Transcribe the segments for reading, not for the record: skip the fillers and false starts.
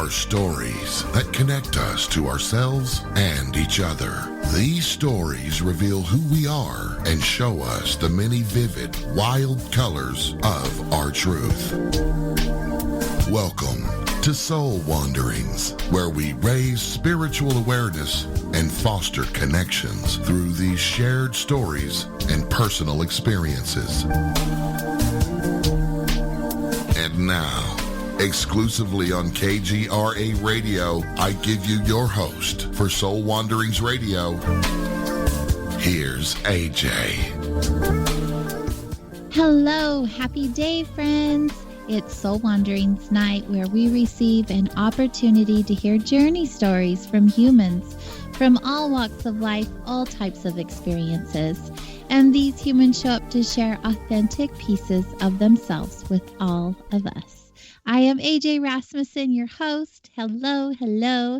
are stories that connect us to ourselves and each other. These stories reveal who we are and show us the many vivid, wild colors of our truth. Welcome to Soul Wanderings, where we raise spiritual awareness and foster connections through these shared stories and personal experiences. And now, exclusively on KGRA Radio, I give you your host for Soul Wanderings Radio. Here's AJ. Hello, happy day, friends. It's Soul Wanderings Night, where we receive an opportunity to hear journey stories from humans from all walks of life, all types of experiences. And these humans show up to share authentic pieces of themselves with all of us. I am AJ Rasmussen, your host. Hello, hello.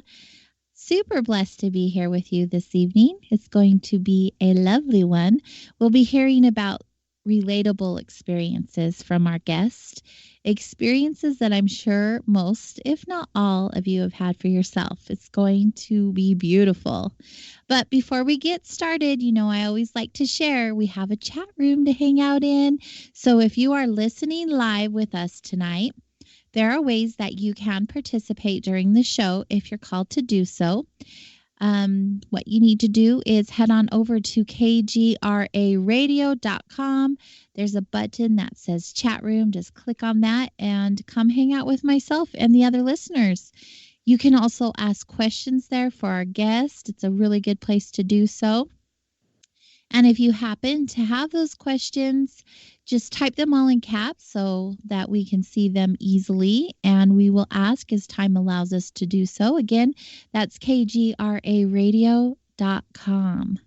Super blessed to be here with you this evening. It's going to be a lovely one. We'll be hearing about relatable experiences from our guest, experiences that I'm sure most, if not all, of you have had for yourself. It's going to be beautiful. But before we get started, I always like to share, we have a chat room to hang out in. So if you are listening live with us tonight, there are ways that you can participate during the show if you're called to do so. What you need to do is head on over to kgraradio.com. There's a button that says chat room. Just click on that and come hang out with myself and the other listeners. You can also ask questions there for our guest. It's a really good place to do so. And if you happen to have those questions, just type them all in caps so that we can see them easily, and we will ask as time allows us to do so. Again, that's kgraradio.com.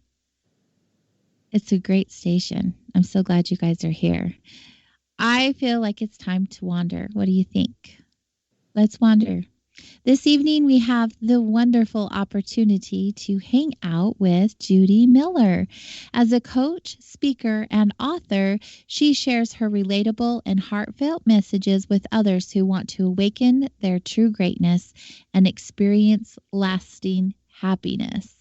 It's a great station. I'm so glad you guys are here. I feel like it's time to wander. What do you think? Let's wander. This evening, we have the wonderful opportunity to hang out with Judi Miller. As a coach, speaker, and author, she shares her relatable and heartfelt messages with others who want to awaken their true greatness and experience lasting happiness.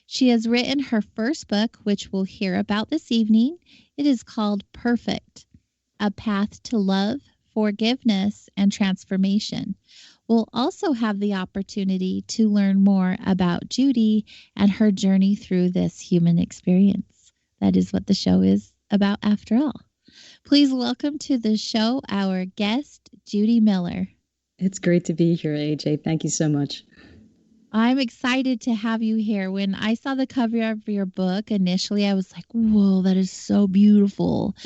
She has written her first book, which we'll hear about this evening. It is called Perfect: A Path to Love, Forgiveness, and Transformation. We'll also have the opportunity to learn more about Judi and her journey through this human experience. That is what the show is about after all. Please welcome to the show our guest, Judi Miller. It's great to be here, AJ. Thank you so much. I'm excited to have you here. When I saw the cover of your book initially, I was like, whoa, that is so beautiful.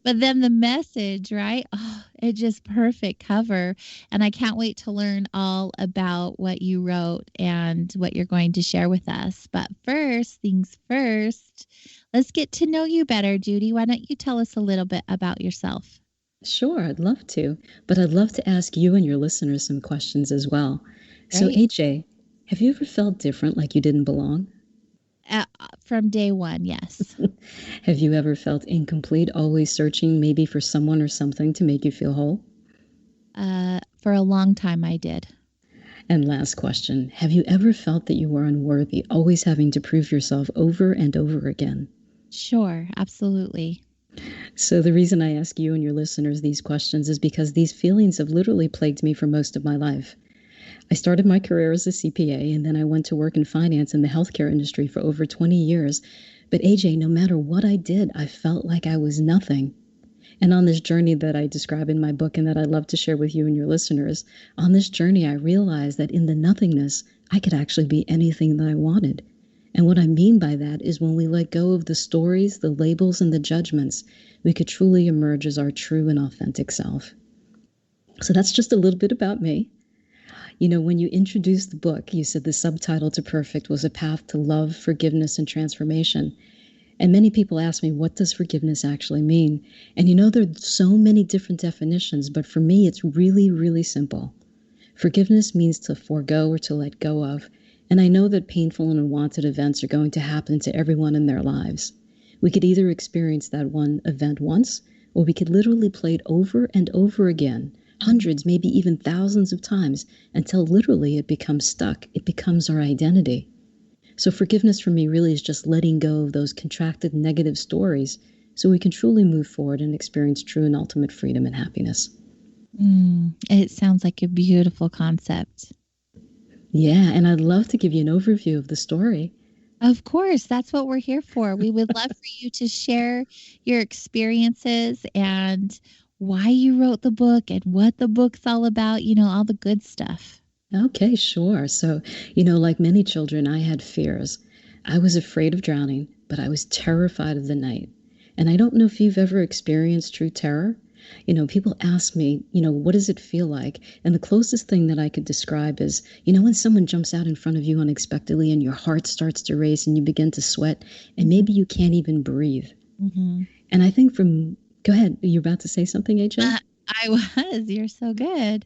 But then the message, right? Oh, it's just perfect cover. And I can't wait to learn all about what you wrote and what you're going to share with us. But first things first, let's get to know you better, Judi. Why don't you tell us a little bit about yourself? Sure, I'd love to. But I'd love to ask you and your listeners some questions as well. So, Great. AJ, have you ever felt different, like you didn't belong? From day one, yes. Have you ever felt incomplete, always searching maybe for someone or something to make you feel whole? For a long time, I did. And last question, have you ever felt that you were unworthy, always having to prove yourself over and over again? Sure, absolutely. So the reason I ask you and your listeners these questions is because these feelings have literally plagued me for most of my life. I started my career as a CPA, and then I went to work in finance in the healthcare industry for over 20 years. But AJ, no matter what I did, I felt like I was nothing. And on this journey that I describe in my book and that I love to share with you and your listeners, on this journey I realized that in the nothingness, I could actually be anything that I wanted. And what I mean by that is when we let go of the stories, the labels, and the judgments, we could truly emerge as our true and authentic self. So that's just a little bit about me. When you introduced the book, you said the subtitle to Perfect was A Path to Love, Forgiveness, and Transformation. And many people ask me, what does forgiveness actually mean? And there's so many different definitions, but for me, it's really, really simple. Forgiveness means to forego or to let go of. And I know that painful and unwanted events are going to happen to everyone in their lives. We could either experience that one event once, or we could literally play it over and over again, hundreds, maybe even thousands of times until literally it becomes stuck. It becomes our identity. So forgiveness for me really is just letting go of those contracted negative stories so we can truly move forward and experience true and ultimate freedom and happiness. It sounds like a beautiful concept. Yeah, and I'd love to give you an overview of the story. Of course, that's what we're here for. We would love for you to share your experiences and why you wrote the book and what the book's all about, all the good stuff. Okay, sure. So, like many children, I had fears. I was afraid of drowning, but I was terrified of the night. And I don't know if you've ever experienced true terror. People ask me, what does it feel like? And the closest thing that I could describe is, when someone jumps out in front of you unexpectedly and your heart starts to race and you begin to sweat and maybe you can't even breathe. Mm-hmm. And I think go ahead, you're about to say something, AJ? I was. You're so good.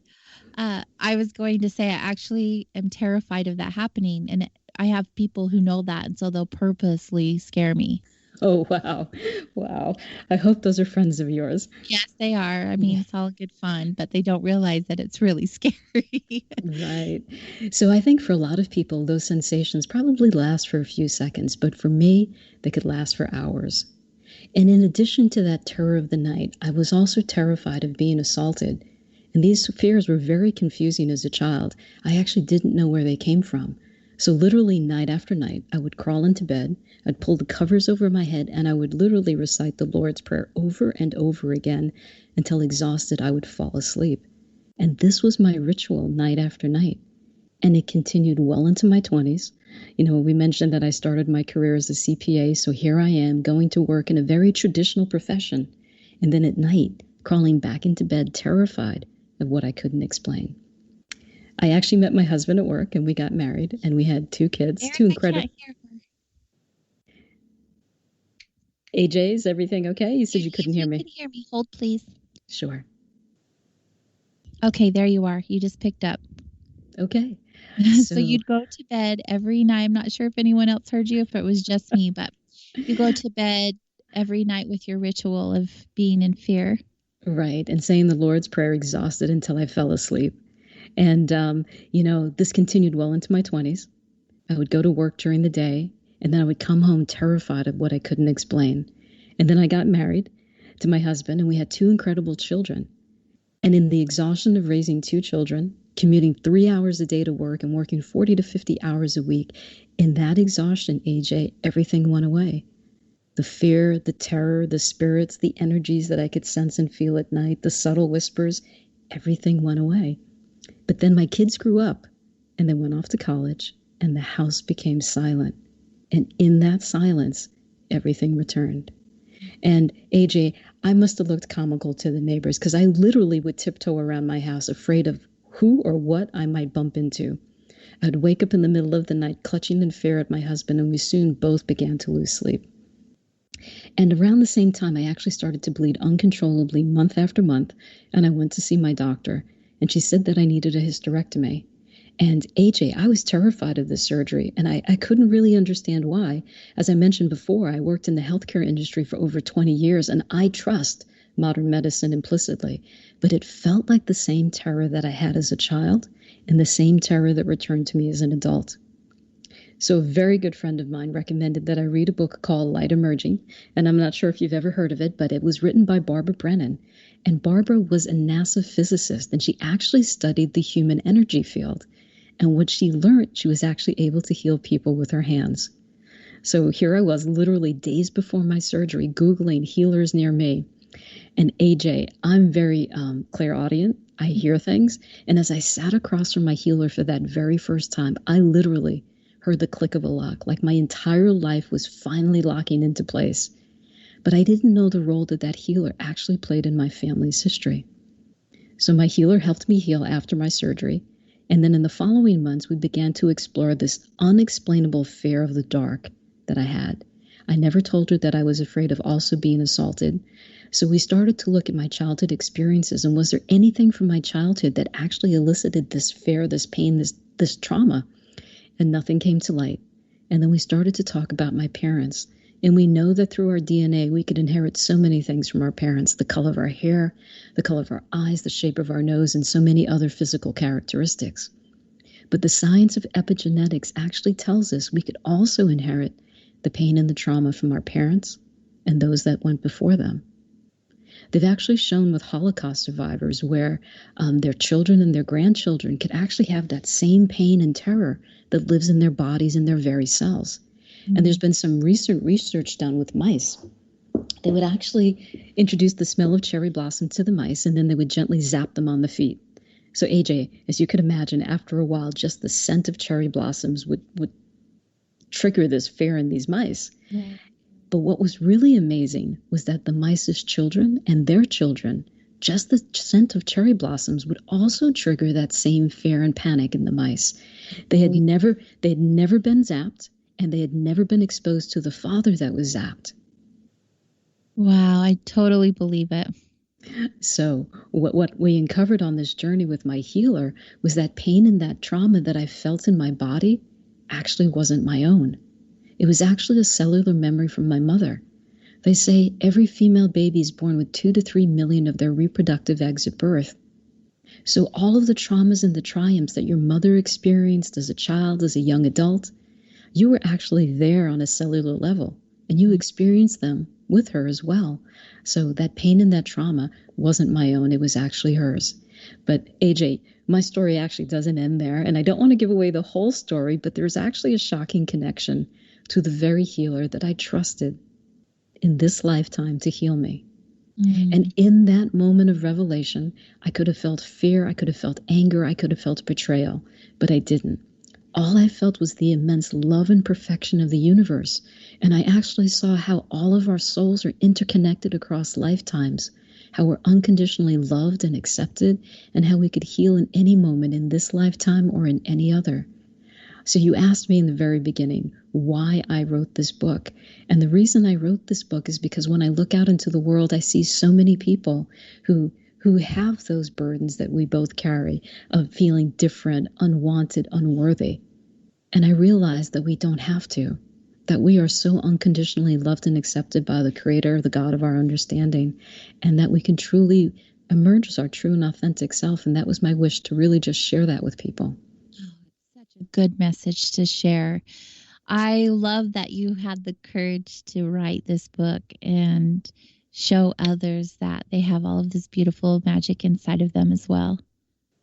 I was going to say I actually am terrified of that happening. And I have people who know that. And so they'll purposely scare me. Oh, wow. Wow. I hope those are friends of yours. Yes, they are. I mean, It's all good fun, but they don't realize that it's really scary. Right. So I think for a lot of people, those sensations probably last for a few seconds. But for me, they could last for hours. And in addition to that terror of the night, I was also terrified of being assaulted. And these fears were very confusing as a child. I actually didn't know where they came from. So literally night after night, I would crawl into bed, I'd pull the covers over my head, and I would literally recite the Lord's Prayer over and over again until exhausted I would fall asleep. And this was my ritual night after night. And it continued well into my 20s. We mentioned that I started my career as a CPA, so here I am going to work in a very traditional profession. And then at night, crawling back into bed, terrified of what I couldn't explain. I actually met my husband at work and we got married and we had 2 kids, Eric, 2 incredible. AJ, is everything okay? You said you couldn't hear me. You can hear me. Hold, please. Sure. Okay, there you are. You just picked up. Okay. So you'd go to bed every night. I'm not sure if anyone else heard you, if it was just me, but you go to bed every night with your ritual of being in fear. Right. And saying the Lord's Prayer exhausted until I fell asleep. And, this continued well into my 20s. I would go to work during the day, and then I would come home terrified of what I couldn't explain. And then I got married to my husband, and we had 2 incredible children. And in the exhaustion of raising 2 children, commuting 3 hours a day to work and working 40 to 50 hours a week, in that exhaustion, AJ, everything went away. The fear, the terror, the spirits, the energies that I could sense and feel at night, the subtle whispers, everything went away. But then my kids grew up and they went off to college and the house became silent. And in that silence, everything returned. And AJ, I must have looked comical to the neighbors because I literally would tiptoe around my house afraid of who or what I might bump into. I'd wake up in the middle of the night clutching in fear at my husband, and we soon both began to lose sleep. And around the same time, I actually started to bleed uncontrollably month after month, and I went to see my doctor. And she said that I needed a hysterectomy. And AJ, I was terrified of this surgery, and I couldn't really understand why. As I mentioned before, I worked in the healthcare industry for over 20 years, and I trust modern medicine implicitly. But it felt like the same terror that I had as a child and the same terror that returned to me as an adult. So a very good friend of mine recommended that I read a book called Light Emerging, and I'm not sure if you've ever heard of it, but it was written by Barbara Brennan. And Barbara was a NASA physicist, and she actually studied the human energy field. And what she learned, she was actually able to heal people with her hands. So here I was, literally days before my surgery, Googling healers near me. And AJ, I'm very clairaudient. I hear things. And as I sat across from my healer for that very first time, I literally heard the click of a lock, like my entire life was finally locking into place. But I didn't know the role that healer actually played in my family's history. So my healer helped me heal after my surgery. And then in the following months, we began to explore this unexplainable fear of the dark that I had. I never told her that I was afraid of also being assaulted. So we started to look at my childhood experiences, and was there anything from my childhood that actually elicited this fear, this pain, this trauma? And nothing came to light. And then we started to talk about my parents. And we know that through our DNA, we could inherit so many things from our parents: the color of our hair, the color of our eyes, the shape of our nose, and so many other physical characteristics. But the science of epigenetics actually tells us we could also inherit the pain and the trauma from our parents and those that went before them. They've actually shown with Holocaust survivors where their children and their grandchildren could actually have that same pain and terror that lives in their bodies and their very cells. And there's been some recent research done with mice. They would actually introduce the smell of cherry blossom to the mice, and then they would gently zap them on the feet. So AJ, as you could imagine, after a while, just the scent of cherry blossoms would trigger this fear in these mice. Yeah. But what was really amazing was that the mice's children and their children, just the scent of cherry blossoms would also trigger that same fear and panic in the mice. They had never been zapped, and they had never been exposed to the father that was zapped. Wow, I totally believe it. So what we uncovered on this journey with my healer was that pain and that trauma that I felt in my body actually wasn't my own. It was actually a cellular memory from my mother. They say every female baby is born with 2 to 3 million of their reproductive eggs at birth. So all of the traumas and the triumphs that your mother experienced as a child, as a young adult, you were actually there on a cellular level, and you experienced them with her as well. So that pain and that trauma wasn't my own. It was actually hers. But AJ, my story actually doesn't end there. And I don't want to give away the whole story, but there's actually a shocking connection to the very healer that I trusted in this lifetime to heal me. And in that moment of revelation, I could have felt fear, I could have felt anger, I could have felt betrayal, but I didn't. All I felt was the immense love and perfection of the universe. And I actually saw how all of our souls are interconnected across lifetimes, how we're unconditionally loved and accepted, and how we could heal in any moment in this lifetime or in any other. So you asked me in the very beginning why I wrote this book. And the reason I wrote this book is because when I look out into the world, I see so many people who have those burdens that we both carry of feeling different, unwanted, unworthy. And I realized that we don't have to, that we are so unconditionally loved and accepted by the Creator, the God of our understanding, and that we can truly emerge as our true and authentic self. And that was my wish, to really just share that with people. Oh, it's such a good message to share. I love that you had the courage to write this book and show others that they have all of this beautiful magic inside of them as well.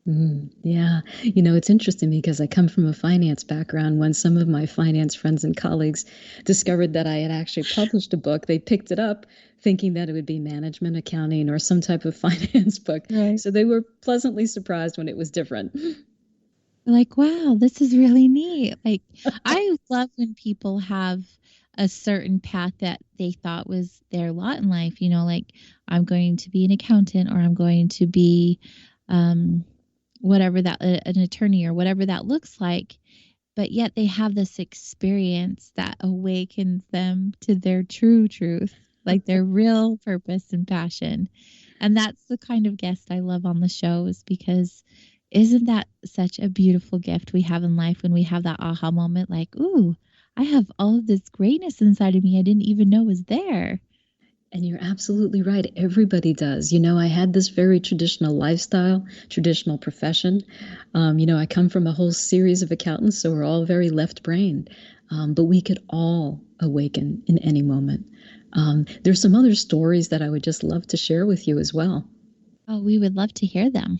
Yeah. It's interesting because I come from a finance background. When some of my finance friends and colleagues discovered that I had actually published a book, they picked it up thinking that it would be management, accounting, or some type of finance book. Right. So they were pleasantly surprised when it was different. Like, wow, this is really neat. Like, I love when people have a certain path that they thought was their lot in life. Like, I'm going to be an accountant, or I'm going to be whatever that, an attorney, or whatever that looks like. But yet they have this experience that awakens them to their true truth, like their real purpose and passion. And that's the kind of guest I love on the show, is because isn't that such a beautiful gift we have in life when we have that aha moment, like, ooh, I have all of this greatness inside of me I didn't even know was there. And you're absolutely right. Everybody does. I had this very traditional lifestyle, traditional profession. I come from a whole series of accountants, so we're all very left-brained. But we could all awaken in any moment. There's some other stories that I would just love to share with you as well. Oh, we would love to hear them.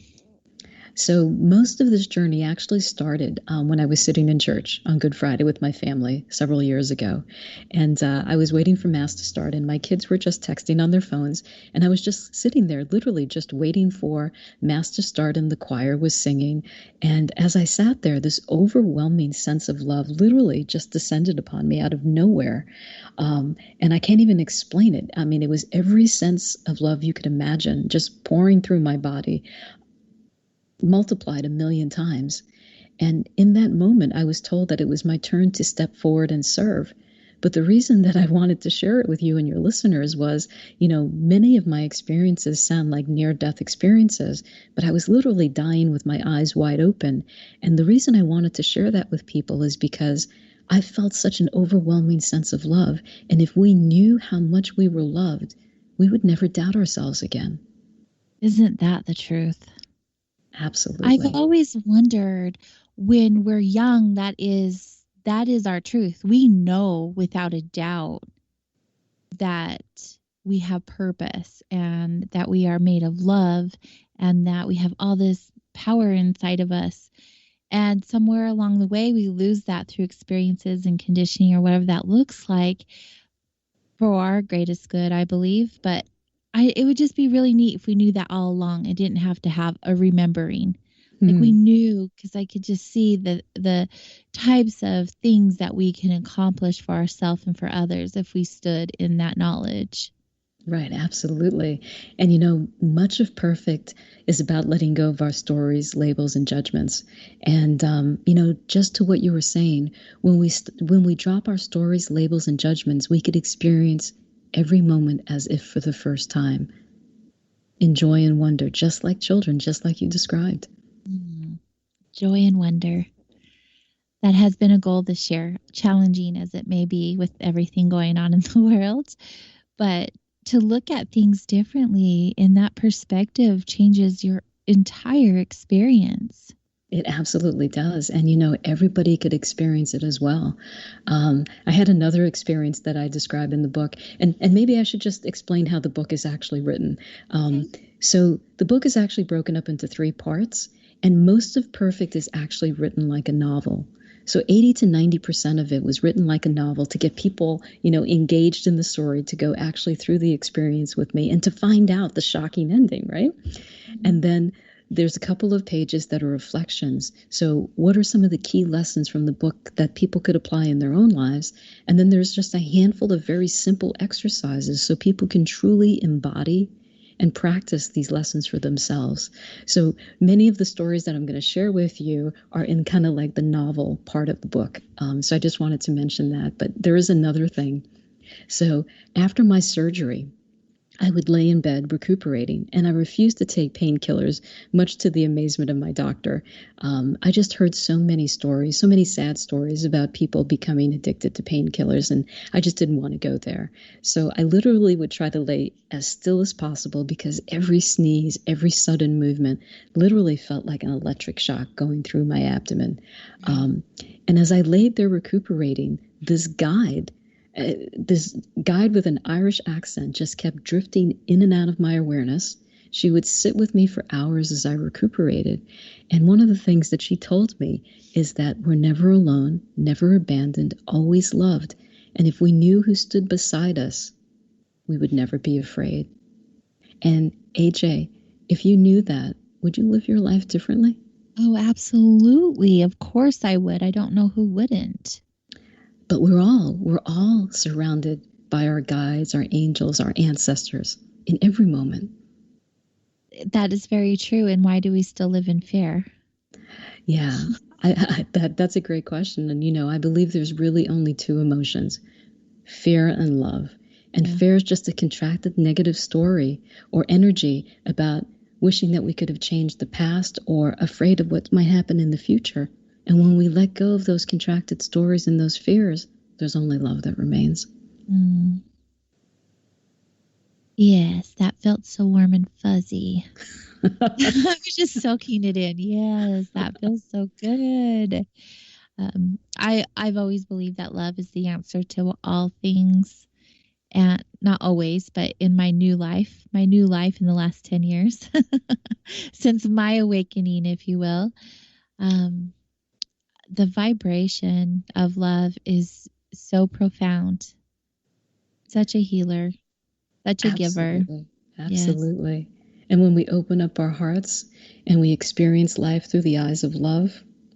So most of this journey actually started when I was sitting in church on Good Friday with my family several years ago. And I was waiting for Mass to start, and my kids were just texting on their phones. And I was just sitting there, literally just waiting for Mass to start, and the choir was singing. And as I sat there, this overwhelming sense of love literally just descended upon me out of nowhere. And I can't even explain it. I mean, it was every sense of love you could imagine just pouring through my body, multiplied 1,000,000 times. And in that moment, I was told that it was my turn to step forward and serve. But the reason that I wanted to share it with you and your listeners was, many of my experiences sound like near-death experiences, but I was literally dying with my eyes wide open. And the reason I wanted to share that with people is because I felt such an overwhelming sense of love. And if we knew how much we were loved, we would never doubt ourselves again. Isn't that the truth? I've Absolutely. always wondered, when we're young, that is our truth. We know without a doubt that we have purpose and that we are made of love and that we have all this power inside of us. And somewhere along the way, we lose that through experiences and conditioning or whatever that looks like, for our greatest good, I believe. But it would just be really neat if we knew that all along and didn't have to have a remembering. Like we knew, because I could just see the types of things that we can accomplish for ourselves and for others if we stood in that knowledge. Right, absolutely. And much of Perfect is about letting go of our stories, labels, and judgments. And just to what you were saying, when we drop our stories, labels, and judgments, we could experience every moment as if for the first time, in joy and wonder, just like children, just like you described. Joy and wonder. That has been a goal this year, challenging as it may be with everything going on in the world. But to look at things differently in that perspective changes your entire experience. It absolutely does. And, everybody could experience it as well. I had another experience that I describe in the book, and maybe I should just explain how the book is actually written. So the book is actually broken up into 3 parts, and most of Perfect is actually written like a novel. So 80 to 90% of it was written like a novel to get people, engaged in the story, to go actually through the experience with me and to find out the shocking ending, right? And then there's a couple of pages that are reflections. So what are some of the key lessons from the book that people could apply in their own lives? And then there's just a handful of very simple exercises so people can truly embody and practice these lessons for themselves. So many of the stories that I'm going to share with you are in kind of like the novel part of the book. So I just wanted to mention that. But there is another thing. So after my surgery, I would lay in bed recuperating, and I refused to take painkillers, much to the amazement of my doctor. I just heard so many stories, so many sad stories about people becoming addicted to painkillers, and I just didn't want to go there. So I literally would try to lay as still as possible because every sneeze, every sudden movement literally felt like an electric shock going through my abdomen. And as I laid there recuperating, this guide with an Irish accent just kept drifting in and out of my awareness. She would sit with me for hours as I recuperated. And one of the things that she told me is that we're never alone, never abandoned, always loved. And if we knew who stood beside us, we would never be afraid. And AJ, if you knew that, would you live your life differently? Oh, absolutely. Of course I would. I don't know who wouldn't. But we're all surrounded by our guides, our angels, our ancestors in every moment. That is very true. And why do we still live in fear? Yeah, that's a great question. And, I believe there's really only 2 emotions, fear and love. And fear is just a contracted negative story or energy about wishing that we could have changed the past or afraid of what might happen in the future. And when we let go of those contracted stories and those fears, there's only love that remains. Yes, that felt so warm and fuzzy. I was just soaking it in. Yes, that feels so good. I've always believed that love is the answer to all things. And not always, but in my new life in the last 10 years, since my awakening, if you will, the vibration of love is so profound, such a healer, such a giver. Absolutely. Yes. And when we open up our hearts and we experience life through the eyes of love,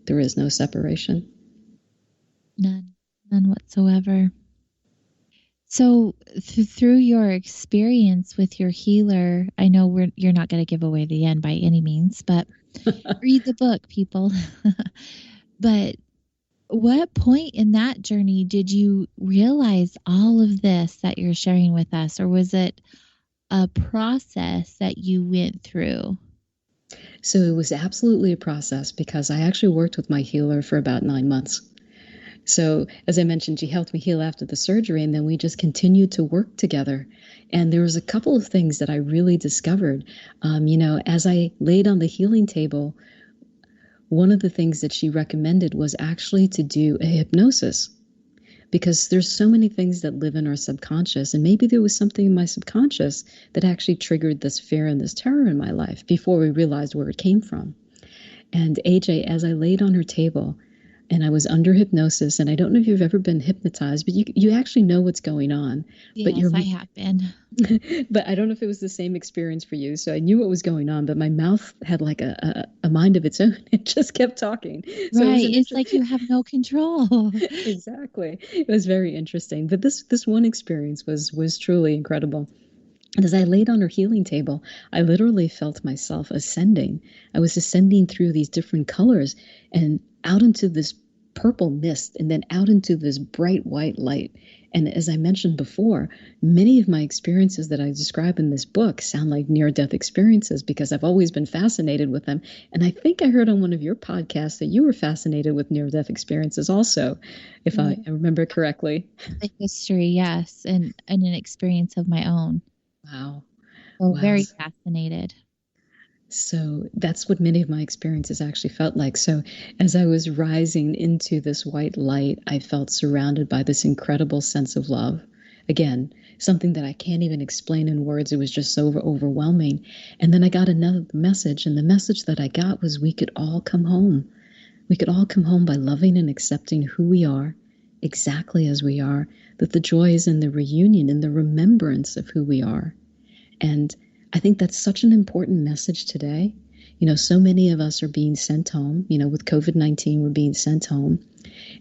there is no separation. None whatsoever. So through your experience with your healer, I know you're not going to give away the end by any means, but read the book, people. But what point in that journey did you realize all of this that you're sharing with us, or was it a process that you went through? So it was absolutely a process because I actually worked with my healer for about 9 months. So, as I mentioned, she helped me heal after the surgery, and then we just continued to work together. And there was a couple of things that I really discovered. As I laid on the healing table, one of the things that she recommended was actually to do a hypnosis, because there's so many things that live in our subconscious. And maybe there was something in my subconscious that actually triggered this fear and this terror in my life before we realized where it came from. And AJ, as I laid on her table, and I was under hypnosis, and I don't know if you've ever been hypnotized, but you actually know what's going on. Yes, I have been. But I don't know if it was the same experience for you. So I knew what was going on, but my mouth had like a mind of its own. It just kept talking. So right. It's like you have no control. Exactly. It was very interesting. But this one experience was truly incredible. And as I laid on her healing table, I literally felt myself ascending. I was ascending through these different colors and out into this purple mist and then out into this bright white light. And as I mentioned before, many of my experiences that I describe in this book sound like near-death experiences because I've always been fascinated with them. And I think I heard on one of your podcasts that you were fascinated with near-death experiences also, if I remember correctly. The history, yes, and an experience of my own. Wow. So very fascinated. So that's what many of my experiences actually felt like. So as I was rising into this white light, I felt surrounded by this incredible sense of love. Again, something that I can't even explain in words. It was just so overwhelming. And then I got another message, and the message that I got was we could all come home. We could all come home by loving and accepting who we are, exactly as we are, that the joy is in the reunion, in the remembrance of who we are. And I think that's such an important message today. So many of us are being sent home. With COVID-19, we're being sent home.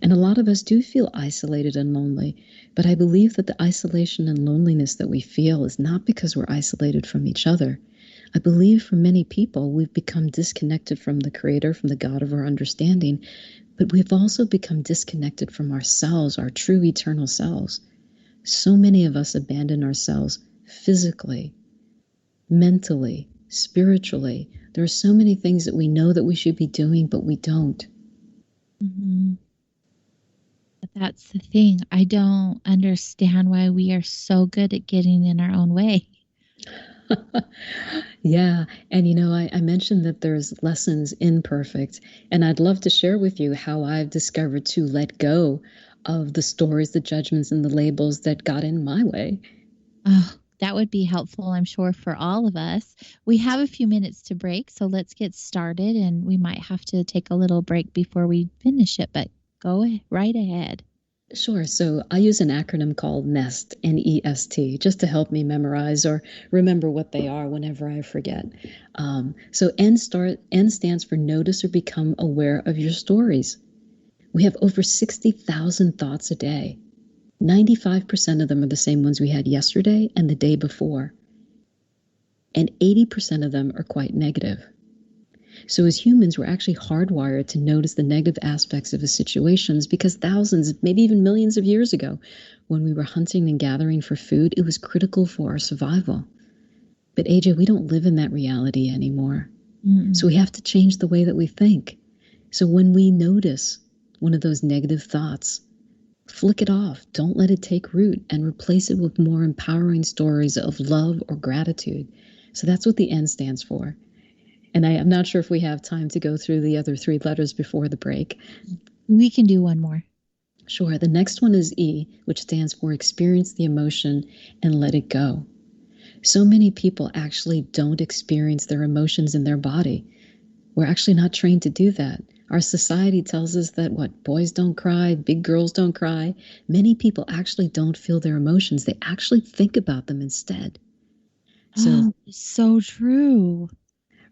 And a lot of us do feel isolated and lonely. But I believe that the isolation and loneliness that we feel is not because we're isolated from each other. I believe for many people, we've become disconnected from the Creator, from the God of our understanding. But we've also become disconnected from ourselves, our true eternal selves. So many of us abandon ourselves physically, mentally, spiritually. There are so many things that we know that we should be doing, but we don't. Mm-hmm. But that's the thing. I don't understand why we are so good at getting in our own way. Yeah. And I mentioned that there's lessons in perfect. And I'd love to share with you how I've discovered to let go of the stories, the judgments, and the labels that got in my way. Oh, that would be helpful, I'm sure, for all of us. We have a few minutes to break, so let's get started. And we might have to take a little break before we finish it, but go right ahead. Sure. So I use an acronym called NEST, N-E-S-T, just to help me memorize or remember what they are whenever I forget. So N stands for notice or become aware of your stories. We have over 60,000 thoughts a day. 95% of them are the same ones we had yesterday and the day before. And 80% of them are quite negative. So as humans, we're actually hardwired to notice the negative aspects of the situations because thousands, maybe even millions of years ago, when we were hunting and gathering for food, it was critical for our survival. But AJ, we don't live in that reality anymore. Mm-hmm. So we have to change the way that we think. So when we notice one of those negative thoughts, flick it off. Don't let it take root and replace it with more empowering stories of love or gratitude. So that's what the N stands for. And I'm not sure if we have time to go through the other three letters before the break. We can do one more. Sure. The next one is E, which stands for experience the emotion and let it go. So many people actually don't experience their emotions in their body. We're actually not trained to do that. Our society tells us that, boys don't cry, big girls don't cry. Many people actually don't feel their emotions. They actually think about them instead. So true.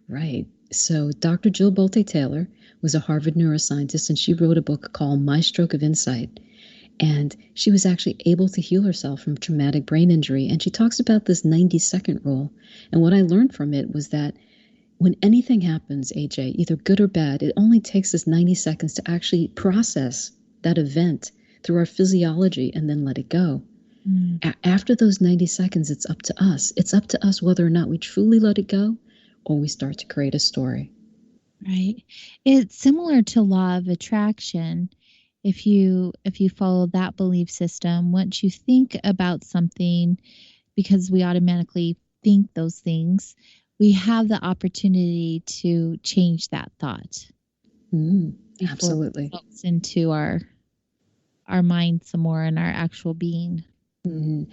Right. So Dr. Jill Bolte Taylor was a Harvard neuroscientist, and she wrote a book called My Stroke of Insight. And she was actually able to heal herself from traumatic brain injury. And she talks about this 90-second rule. And what I learned from it was that when anything happens, AJ, either good or bad, it only takes us 90 seconds to actually process that event through our physiology and then let it go. After those 90 seconds, it's up to us. It's up to us whether or not we truly let it go or we start to create a story. Right. It's similar to law of attraction. if you follow that belief system, once you think about something, because we automatically think those things, we have the opportunity to change that thought. Absolutely. It gets into our mind some more and our actual being. And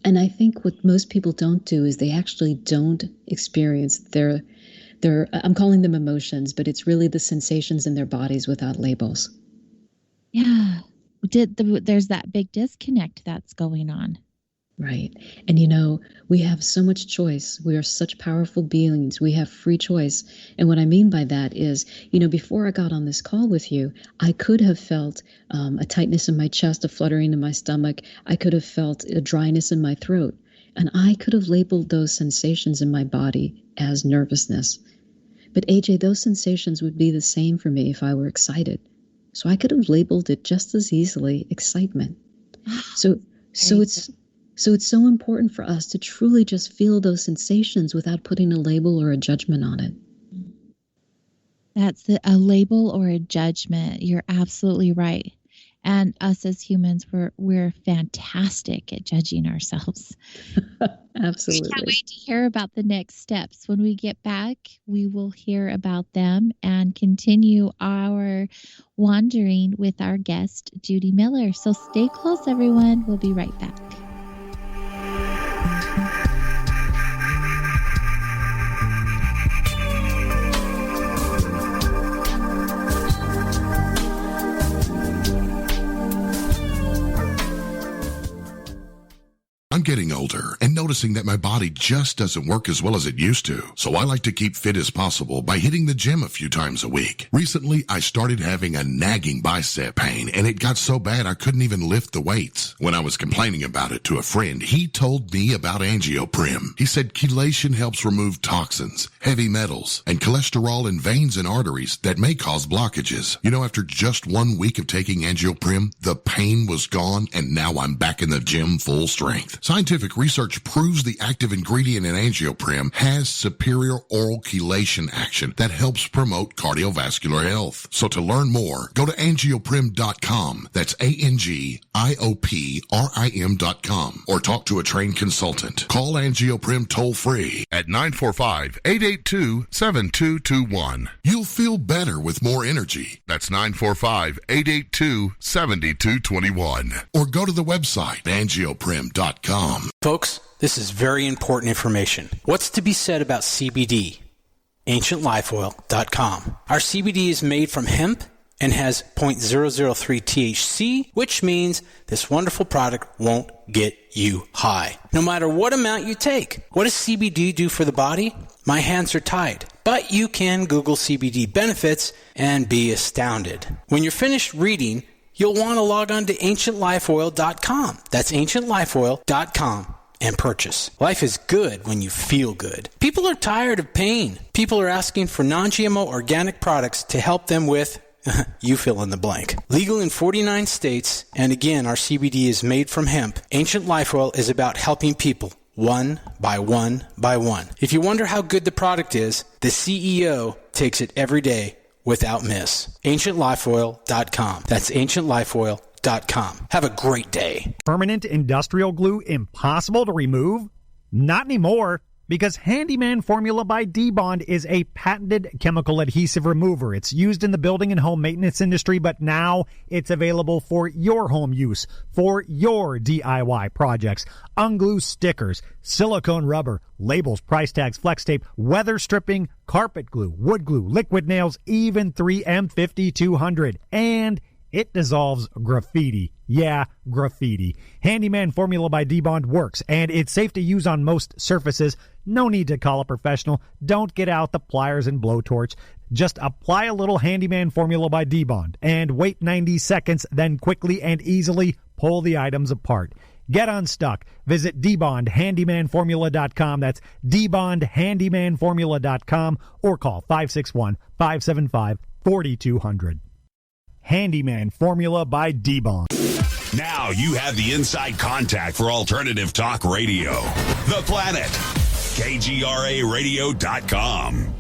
I think what most people don't do is they actually don't experience their I'm calling them emotions, but it's really the sensations in their bodies without labels. Yeah. There's that big disconnect that's going on. Right. And we have so much choice. We are such powerful beings. We have free choice. And what I mean by that is, before I got on this call with you, I could have felt a tightness in my chest, a fluttering in my stomach. I could have felt a dryness in my throat. And I could have labeled those sensations in my body as nervousness. But AJ, those sensations would be the same for me if I were excited. So I could have labeled it just as easily excitement. So it's so important for us to truly just feel those sensations without putting a label or a judgment on it. That's a label or a judgment. You're absolutely right. And us as humans, we're fantastic at judging ourselves. Absolutely. I can't wait to hear about the next steps. When we get back, we will hear about them and continue our wandering with our guest, Judi Miller. So stay close, everyone. We'll be right back. I'm getting older and noticing that my body just doesn't work as well as it used to. So I like to keep fit as possible by hitting the gym a few times a week. Recently, I started having a nagging bicep pain, and it got so bad I couldn't even lift the weights. When I was complaining about it to a friend, he told me about Angioprim. He said chelation helps remove toxins, heavy metals, and cholesterol in veins and arteries that may cause blockages. After just 1 week of taking Angioprim, the pain was gone, and now I'm back in the gym full strength. Scientific research proves the active ingredient in Angioprim has superior oral chelation action that helps promote cardiovascular health. So to learn more, go to angioprim.com. That's ANGIOPRIM.com, or talk to a trained consultant. Call Angioprim toll free at 945-882-7221. You'll feel better with more energy. That's 945-882-7221. Or go to the website angioprim.com. Folks, this is very important information. What's to be said about CBD? AncientLifeOil.com. Our CBD is made from hemp and has 0.003 THC, which means this wonderful product won't get you high, no matter what amount you take. What does CBD do for the body? My hands are tied, but you can Google CBD benefits and be astounded. When you're finished reading, you'll want to log on to AncientLifeOil.com. That's AncientLifeOil.com and purchase. Life is good when you feel good. People are tired of pain. People are asking for non-GMO organic products to help them with, you fill in the blank. Legal in 49 states, and again, our CBD is made from hemp. Ancient Life Oil is about helping people one by one by one. If you wonder how good the product is, the CEO takes it every day without miss. AncientLifeOil.com. That's AncientLifeOil.com. Have a great day. Permanent industrial glue impossible to remove? Not anymore, because Handyman Formula by D-Bond is a patented chemical adhesive remover. It's used in the building and home maintenance industry, but now it's available for your home use, for your DIY projects. Unglue stickers, silicone rubber, labels, price tags, flex tape, weather stripping, carpet glue, wood glue, liquid nails, even 3M 5200. And it dissolves graffiti. Yeah, graffiti. Handyman Formula by D-Bond works, and it's safe to use on most surfaces. No need to call a professional. Don't get out the pliers and blowtorch. Just apply a little Handyman Formula by D-Bond and wait 90 seconds, then quickly and easily pull the items apart. Get unstuck. Visit DBondHandymanFormula.com. That's DBondHandymanFormula.com, or call 561-575-4200. Handyman Formula by D-Bond. Now you have the inside contact for alternative talk radio. The Planet. KGRARadio.com.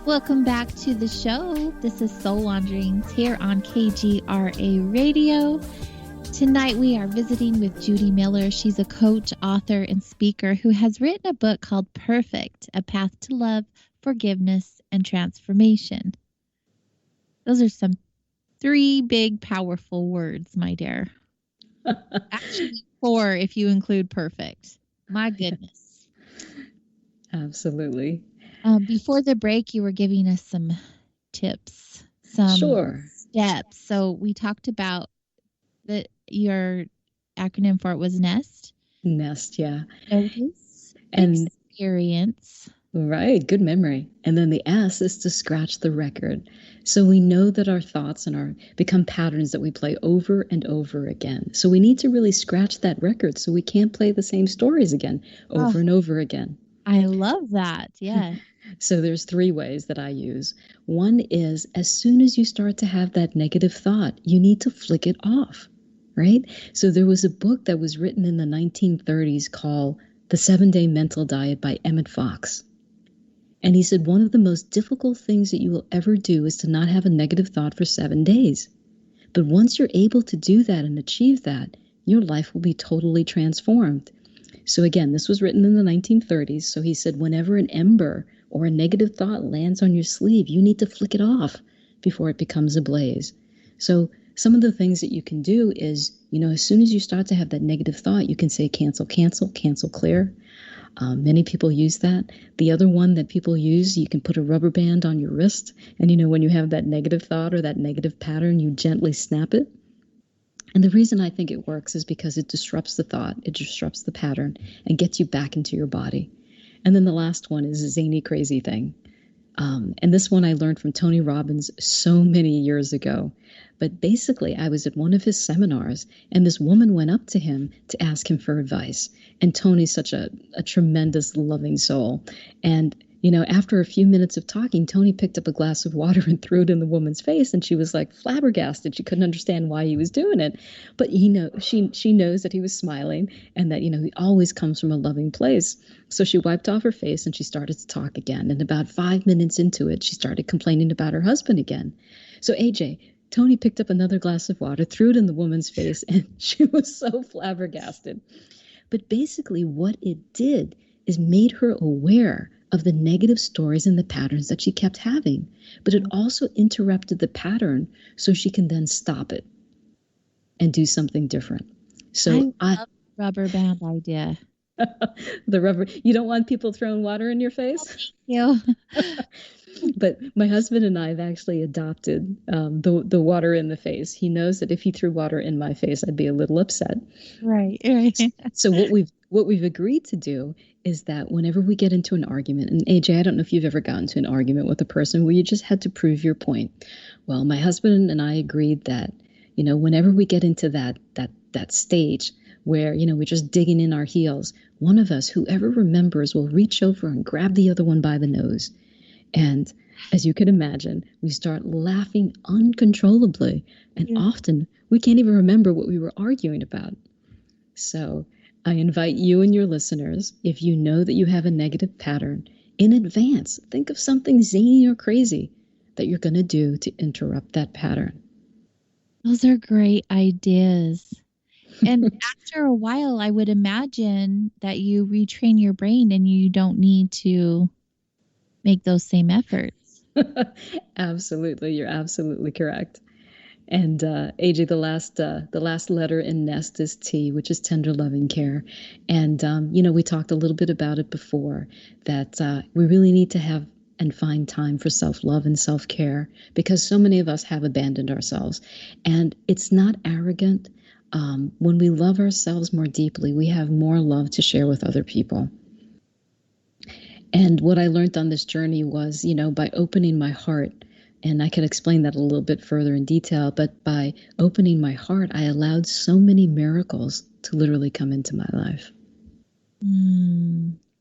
Welcome back to the show. This is Soul Wanderings here on KGRA Radio. Tonight we are visiting with Judi Miller. She's a coach, author, and speaker who has written a book called Perfect, A Path to Love, Forgiveness, and Transformation. Those are some 3 big, powerful words, my dear. Actually, 4 if you include perfect. My goodness. Absolutely. Before the break, you were giving us some tips, some steps. So we talked about that your acronym for it was NEST. NEST, yeah. Notice, And experience. Right, good memory. And then the S is to scratch the record. So we know that our thoughts become patterns that we play over and over again. So we need to really scratch that record so we can't play the same stories again over and over again. I love that. Yeah. So there's 3 ways that I use. One is as soon as you start to have that negative thought, you need to flick it off, right? So there was a book that was written in the 1930s called The 7-Day Mental Diet by Emmett Fox. And he said one of the most difficult things that you will ever do is to not have a negative thought for 7 days. But once you're able to do that and achieve that, your life will be totally transformed. So again, this was written in the 1930s. So he said whenever an ember or a negative thought lands on your sleeve, you need to flick it off before it becomes a blaze. So some of the things that you can do is, as soon as you start to have that negative thought, you can say cancel, cancel, cancel, clear. Many people use that. The other one that people use, you can put a rubber band on your wrist. And, when you have that negative thought or that negative pattern, you gently snap it. And the reason I think it works is because it disrupts the thought, it disrupts the pattern, and gets you back into your body. And then the last one is a zany, crazy thing. And this one I learned from Tony Robbins so many years ago. But basically, I was at one of his seminars, and this woman went up to him to ask him for advice. And Tony's such a tremendous, loving soul. And after a few minutes of talking, Tony picked up a glass of water and threw it in the woman's face, and she was like flabbergasted. She couldn't understand why he was doing it. But she knows that he was smiling and that, he always comes from a loving place. So she wiped off her face and she started to talk again. And about 5 minutes into it, she started complaining about her husband again. So AJ, Tony picked up another glass of water, threw it in the woman's face, and she was so flabbergasted. But basically what it did is made her aware of the negative stories and the patterns that she kept having. But it also interrupted the pattern so she can then stop it and do something different. So I love the rubber band idea. The rubber, you don't want people throwing water in your face? Oh, thank you. But my husband and I have actually adopted the water in the face. He knows that if he threw water in my face, I'd be a little upset. Right. So what we've agreed to do is that whenever we get into an argument, and AJ, I don't know if you've ever gotten to an argument with a person where you just had to prove your point. Well, my husband and I agreed that, whenever we get into that stage where, we're just digging in our heels, one of us, whoever remembers, will reach over and grab the other one by the nose. And as you could imagine, we start laughing uncontrollably. And often we can't even remember what we were arguing about. So I invite you and your listeners, if you know that you have a negative pattern, in advance, think of something zany or crazy that you're going to do to interrupt that pattern. Those are great ideas. And after a while, I would imagine that you retrain your brain and you don't need to make those same efforts. Absolutely. You're absolutely correct. And AJ, the last letter in NEST is T, which is tender, loving care. And, we talked a little bit about it before, that we really need to have and find time for self-love and self-care, because so many of us have abandoned ourselves. And it's not arrogant. When we love ourselves more deeply, we have more love to share with other people. And what I learned on this journey was, by opening my heart, and I can explain that a little bit further in detail, but by opening my heart, I allowed so many miracles to literally come into my life.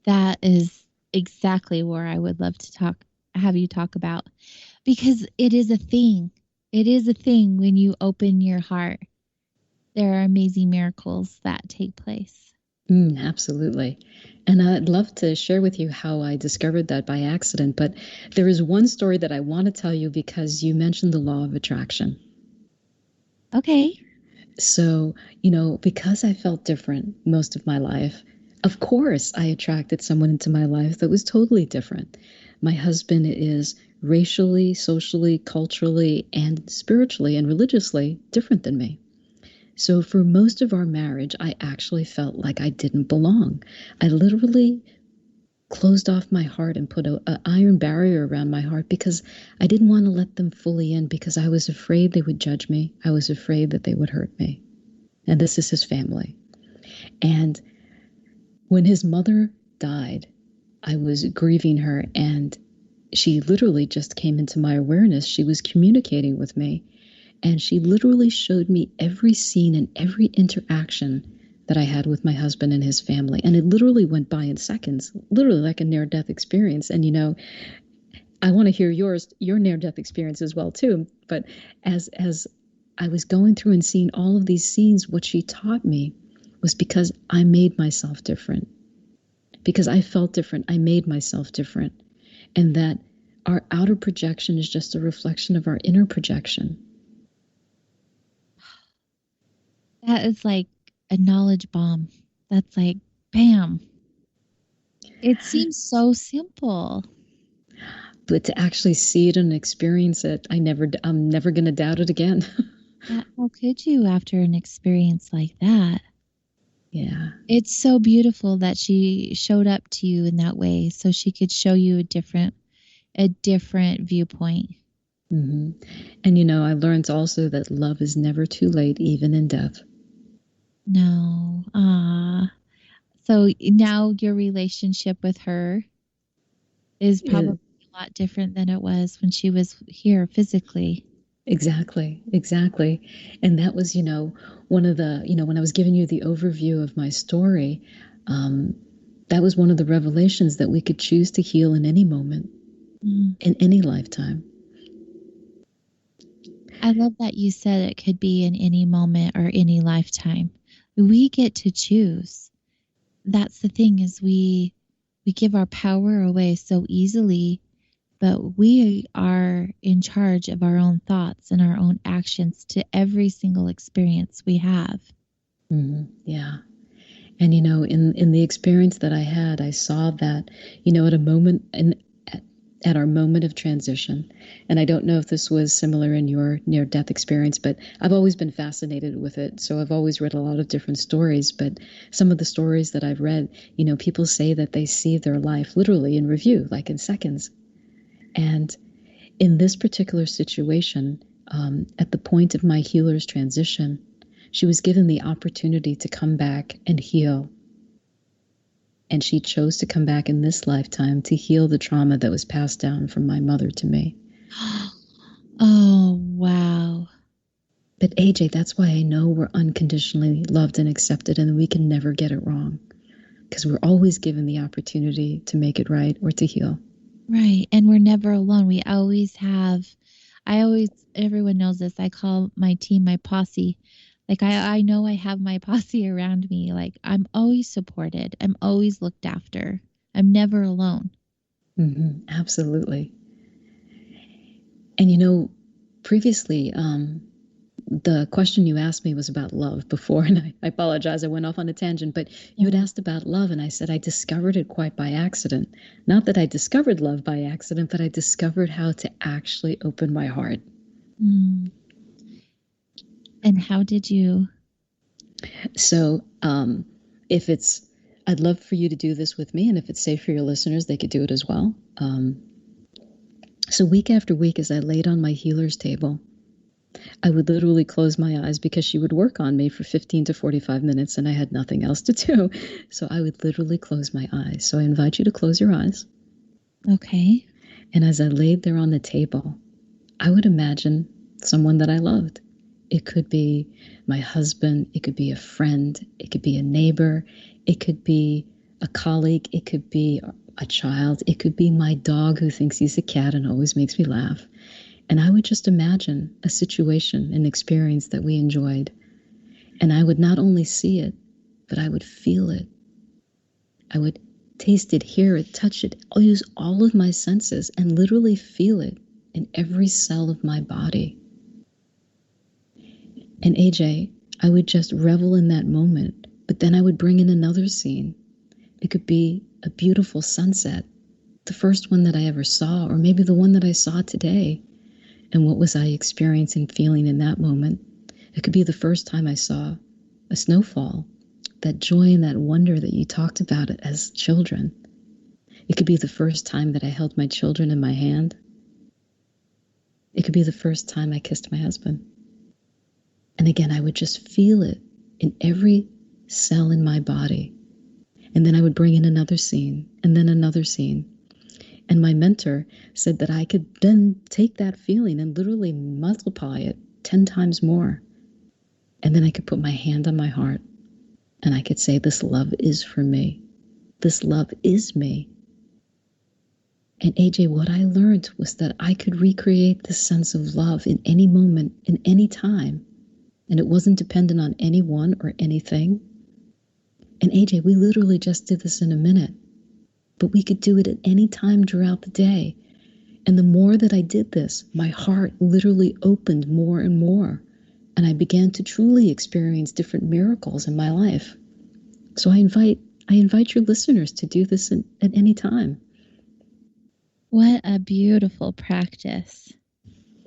That is exactly where I would love to have you talk about, because it is a thing. It is a thing when you open your heart. There are amazing miracles that take place. Absolutely. And I'd love to share with you how I discovered that by accident. But there is one story that I want to tell you because you mentioned the law of attraction. Okay. So, because I felt different most of my life, of course, I attracted someone into my life that was totally different. My husband is racially, socially, culturally, and spiritually and religiously different than me. So for most of our marriage, I actually felt like I didn't belong. I literally closed off my heart and put an iron barrier around my heart because I didn't want to let them fully in because I was afraid they would judge me. I was afraid that they would hurt me. And this is his family. And when his mother died, I was grieving her, and she literally just came into my awareness. She was communicating with me. And she literally showed me every scene and every interaction that I had with my husband and his family. And it literally went by in seconds, literally like a near-death experience. And, I want to hear your near-death experience as well, too. But as I was going through and seeing all of these scenes, what she taught me was because I made myself different. Because I felt different, I made myself different. And that our outer projection is just a reflection of our inner projection. That is like a knowledge bomb. That's like, bam. It seems so simple. But to actually see it and experience it, I'm never going to doubt it again. How could you after an experience like that? Yeah. It's so beautiful that she showed up to you in that way so she could show you a different viewpoint. Mm-hmm. And I learned also that love is never too late, even in death. No. So now your relationship with her is probably a lot different than it was when she was here physically. Exactly. And that was, one of the, when I was giving you the overview of my story, that was one of the revelations that we could choose to heal in any moment, in any lifetime. I love that you said it could be in any moment or any lifetime. We get to choose. That's the thing, is we give our power away so easily, but we are in charge of our own thoughts and our own actions to every single experience we have. Mm-hmm. Yeah. And, in the experience that I had, I saw that, at a moment at our moment of transition. And I don't know if this was similar in your near-death experience, but I've always been fascinated with it. So I've always read a lot of different stories. But some of the stories that I've read, people say that they see their life literally in review, like in seconds. And in this particular situation, at the point of my healer's transition, she was given the opportunity to come back and heal. And she chose to come back in this lifetime to heal the trauma that was passed down from my mother to me. Oh, wow. But AJ, that's why I know we're unconditionally loved and accepted, and we can never get it wrong. Because we're always given the opportunity to make it right or to heal. Right. And we're never alone. We always have, everyone knows this. I call my team my posse. Like, I know I have my posse around me. Like, I'm always supported. I'm always looked after. I'm never alone. Mm-hmm. Absolutely. And previously, the question you asked me was about love before, and I apologize, I went off on a tangent, but you had asked about love, and I said I discovered it quite by accident. Not that I discovered love by accident, but I discovered how to actually open my heart. Mm. And how did you? So I'd love for you to do this with me, and if it's safe for your listeners, they could do it as well. So week after week, as I laid on my healer's table, I would literally close my eyes because she would work on me for 15 to 45 minutes and I had nothing else to do. So I would literally close my eyes. So I invite you to close your eyes. Okay. And as I laid there on the table, I would imagine someone that I loved. It could be my husband. It could be a friend. It could be a neighbor. It could be a colleague. It could be a child. It could be my dog who thinks he's a cat and always makes me laugh. And I would just imagine a situation, an experience that we enjoyed. And I would not only see it, but I would feel it I would taste it, hear it, touch it, I'll use all of my senses and literally feel it in every cell of my body. And AJ, I would just revel in that moment, but then I would bring in another scene. It could be a beautiful sunset, the first one that I ever saw, or maybe the one that I saw today. And what was I experiencing, feeling in that moment? It could be the first time I saw a snowfall, that joy and that wonder that you talked about it as children. It could be the first time that I held my children in my hand. It could be the first time I kissed my husband. And again, I would just feel it in every cell in my body. And then I would bring in another scene, and then another scene. And my mentor said that I could then take that feeling and literally multiply it 10 times more. And then I could put my hand on my heart and I could say, this love is for me. This love is me. And AJ, what I learned was that I could recreate this sense of love in any moment, in any time. And it wasn't dependent on anyone or anything. And AJ, we literally just did this in a minute. But we could do it at any time throughout the day. And the more that I did this, my heart literally opened more and more. And I began to truly experience different miracles in my life. So I invite your listeners to do this at any time. What a beautiful practice.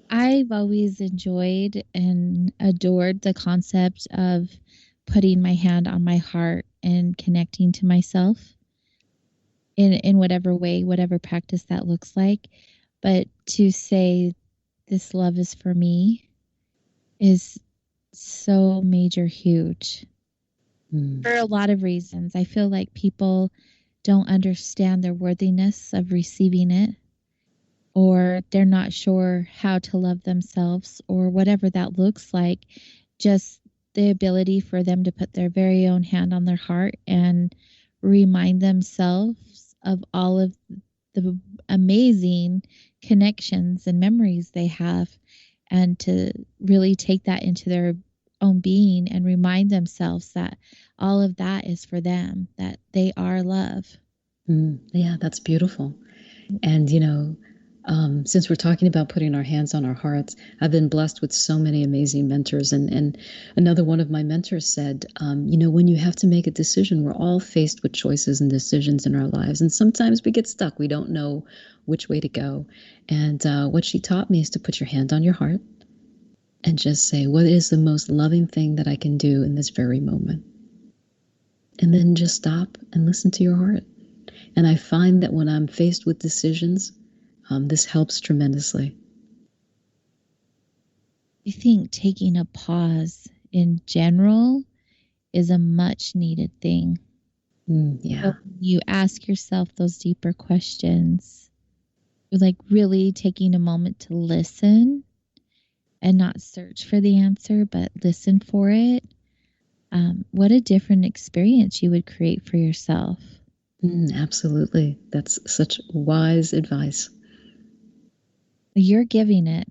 I've always enjoyed and adored the concept of putting my hand on my heart and connecting to myself in whatever way, whatever practice that looks like. But to say this love is for me is so major huge for a lot of reasons. I feel like people don't understand their worthiness of receiving it, or they're not sure how to love themselves, or whatever that looks like. Just the ability for them to put their very own hand on their heart and remind themselves of all of the amazing connections and memories they have, and to really take that into their own being and remind themselves that all of that is for them, that they are love. Yeah, that's beautiful. And, since we're talking about putting our hands on our hearts, I've been blessed with so many amazing mentors. And another one of my mentors said, when you have to make a decision, we're all faced with choices and decisions in our lives. And sometimes we get stuck. We don't know which way to go. And what she taught me is to put your hand on your heart and just say, what is the most loving thing that I can do in this very moment? And then just stop and listen to your heart. And I find that when I'm faced with decisions, this helps tremendously. I think taking a pause in general is a much needed thing. Yeah. So you ask yourself those deeper questions. You're like really taking a moment to listen and not search for the answer, but listen for it. What a different experience you would create for yourself. Absolutely. That's such wise advice. You're giving it.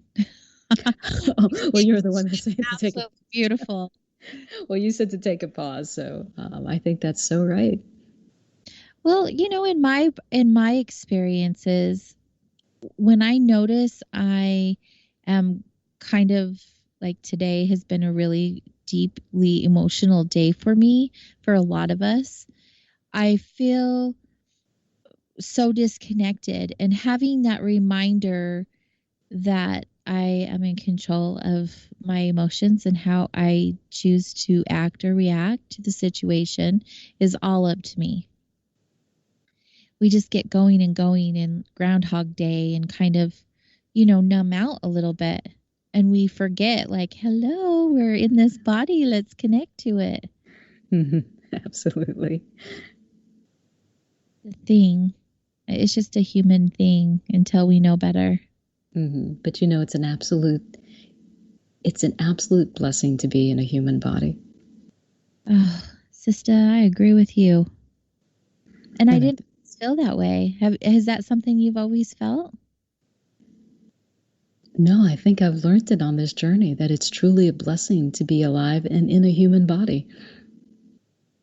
Oh, well, you're the one that said to take it. Beautiful. Well, you said to take a pause, so I think that's so right. Well, in my experiences, when I notice I am kind of like, today has been a really deeply emotional day for me, for a lot of us, I feel so disconnected, and having that reminder that I am in control of my emotions and how I choose to act or react to the situation is all up to me. We just get going and going in Groundhog Day and kind of, numb out a little bit. And we forget, like, hello, we're in this body. Let's connect to it. Absolutely. The thing. It's just a human thing until we know better. But it's an absolute blessing to be in a human body. Oh, sister, I agree with you. And I didn't feel that way. Is that something you've always felt? No, I think I've learned it on this journey, that it's truly a blessing to be alive and in a human body.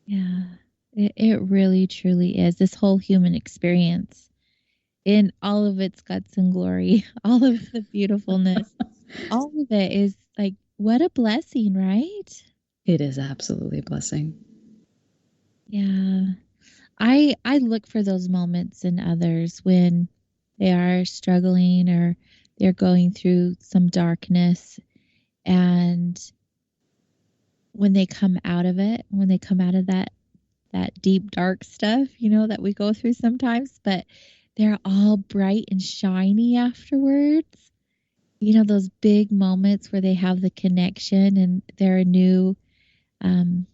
Yeah. It really truly is. This whole human experience in all of its guts and glory, all of the beautifulness, all of it is like, what a blessing, right? It is absolutely a blessing. Yeah. I look for those moments in others when they are struggling or they're going through some darkness, and when they come out of it, when they come out of that deep dark stuff, that we go through sometimes, but they're all bright and shiny afterwards. Those big moments where they have the connection and they're a new, um,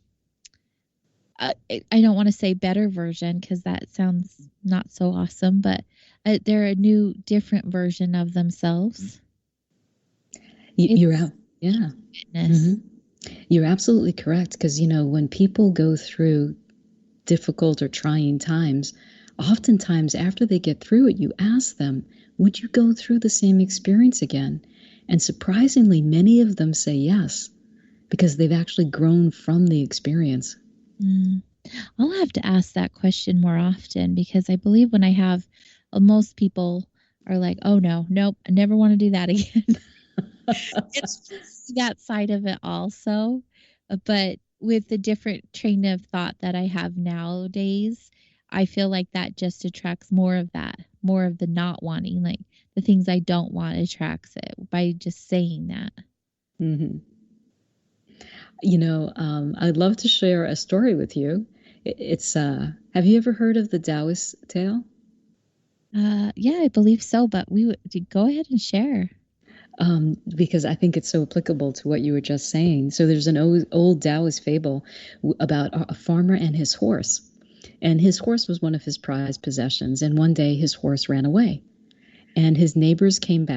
I don't want to say better version because that sounds not so awesome, but they're a new, different version of themselves. You're out. Yeah. Fitness. You're absolutely correct. Because, when people go through difficult or trying times, oftentimes after they get through it, you ask them, would you go through the same experience again? And surprisingly, many of them say yes, because they've actually grown from the experience. I'll have to ask that question more often, because I believe when I have, most people are like, oh no, nope, I never want to do that again. It's just that side of it also. But with the different train of thought that I have nowadays, I feel like that just attracts more of that, more of the not wanting, like the things I don't want attracts it by just saying that. I'd love to share a story with you. It's have you ever heard of the Taoist tale? Yeah, I believe so, but we would go ahead and share. Because I think it's so applicable to what you were just saying. So there's an old Taoist fable about a farmer and his horse. And his horse was one of his prized possessions. And one day his horse ran away. And his neighbors came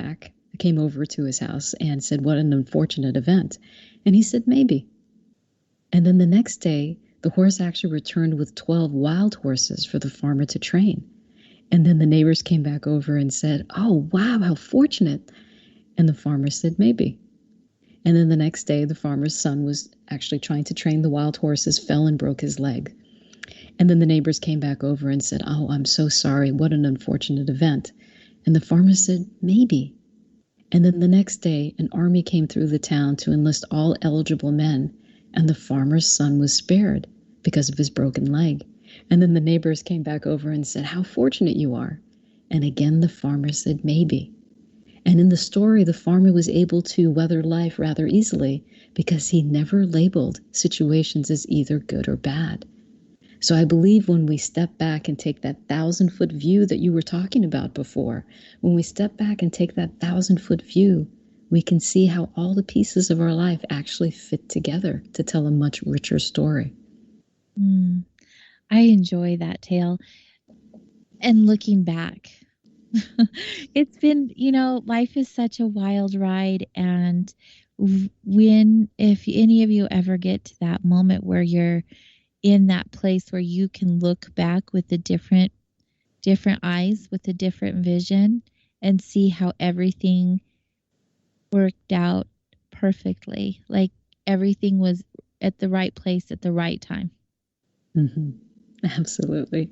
over to his house and said, what an unfortunate event. And he said, maybe. And then the next day, the horse actually returned with 12 wild horses for the farmer to train. And then the neighbors came back over and said, oh, wow, how fortunate. And the farmer said, maybe. And then the next day, the farmer's son was actually trying to train the wild horses, fell and broke his leg. And then the neighbors came back over and said, oh, I'm so sorry. What an unfortunate event. And the farmer said, maybe. And then the next day, an army came through the town to enlist all eligible men. And the farmer's son was spared because of his broken leg. And then the neighbors came back over and said, how fortunate you are. And again, the farmer said, maybe. And in the story, the farmer was able to weather life rather easily because he never labeled situations as either good or bad. So I believe when we step back and take that 1,000-foot view that you were talking about before, when we step back and take that 1,000-foot view, we can see how all the pieces of our life actually fit together to tell a much richer story. I enjoy that tale. And looking back, it's been, life is such a wild ride. And if any of you ever get to that moment where you're in that place where you can look back with the different eyes, with a different vision, and see how everything worked out perfectly, like everything was at the right place at the right time. Absolutely.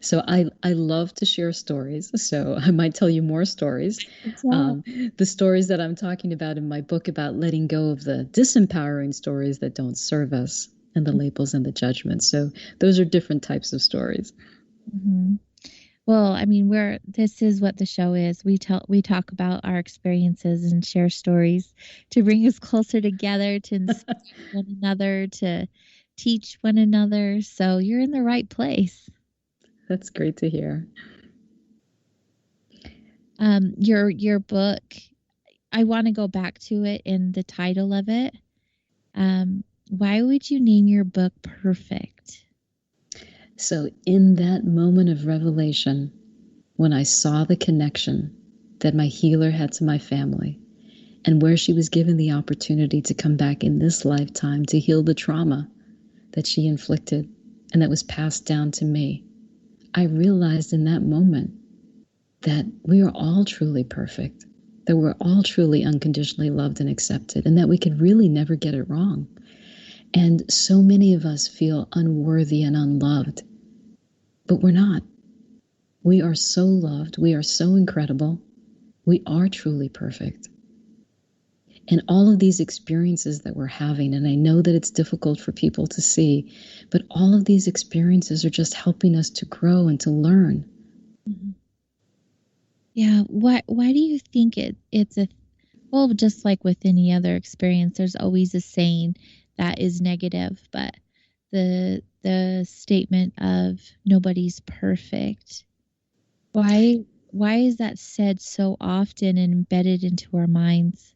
So I love to share stories. So I might tell you more stories. The stories that I'm talking about in my book about letting go of the disempowering stories that don't serve us and the labels and the judgments. So those are different types of stories. Well, I mean, this is what the show is. We talk about our experiences and share stories to bring us closer together, to inspire one another, to teach one another. So you're in the right place. That's great to hear. Your book, I want to go back to it in the title of it. Why would you name your book Perfect? So in that moment of revelation, when I saw the connection that my healer had to my family, and where she was given the opportunity to come back in this lifetime to heal the trauma that she inflicted and that was passed down to me, I realized in that moment that we are all truly perfect, that we're all truly unconditionally loved and accepted, and that we could really never get it wrong. And so many of us feel unworthy and unloved, but we're not. We are so loved. We are so incredible. We are truly perfect. And all of these experiences that we're having, and I know that it's difficult for people to see, but all of these experiences are just helping us to grow and to learn. Mhm. Yeah. Why do you think it's a, well, just like with any other experience, there's always a saying that is negative, but the statement of nobody's perfect. Why is that said so often and embedded into our minds?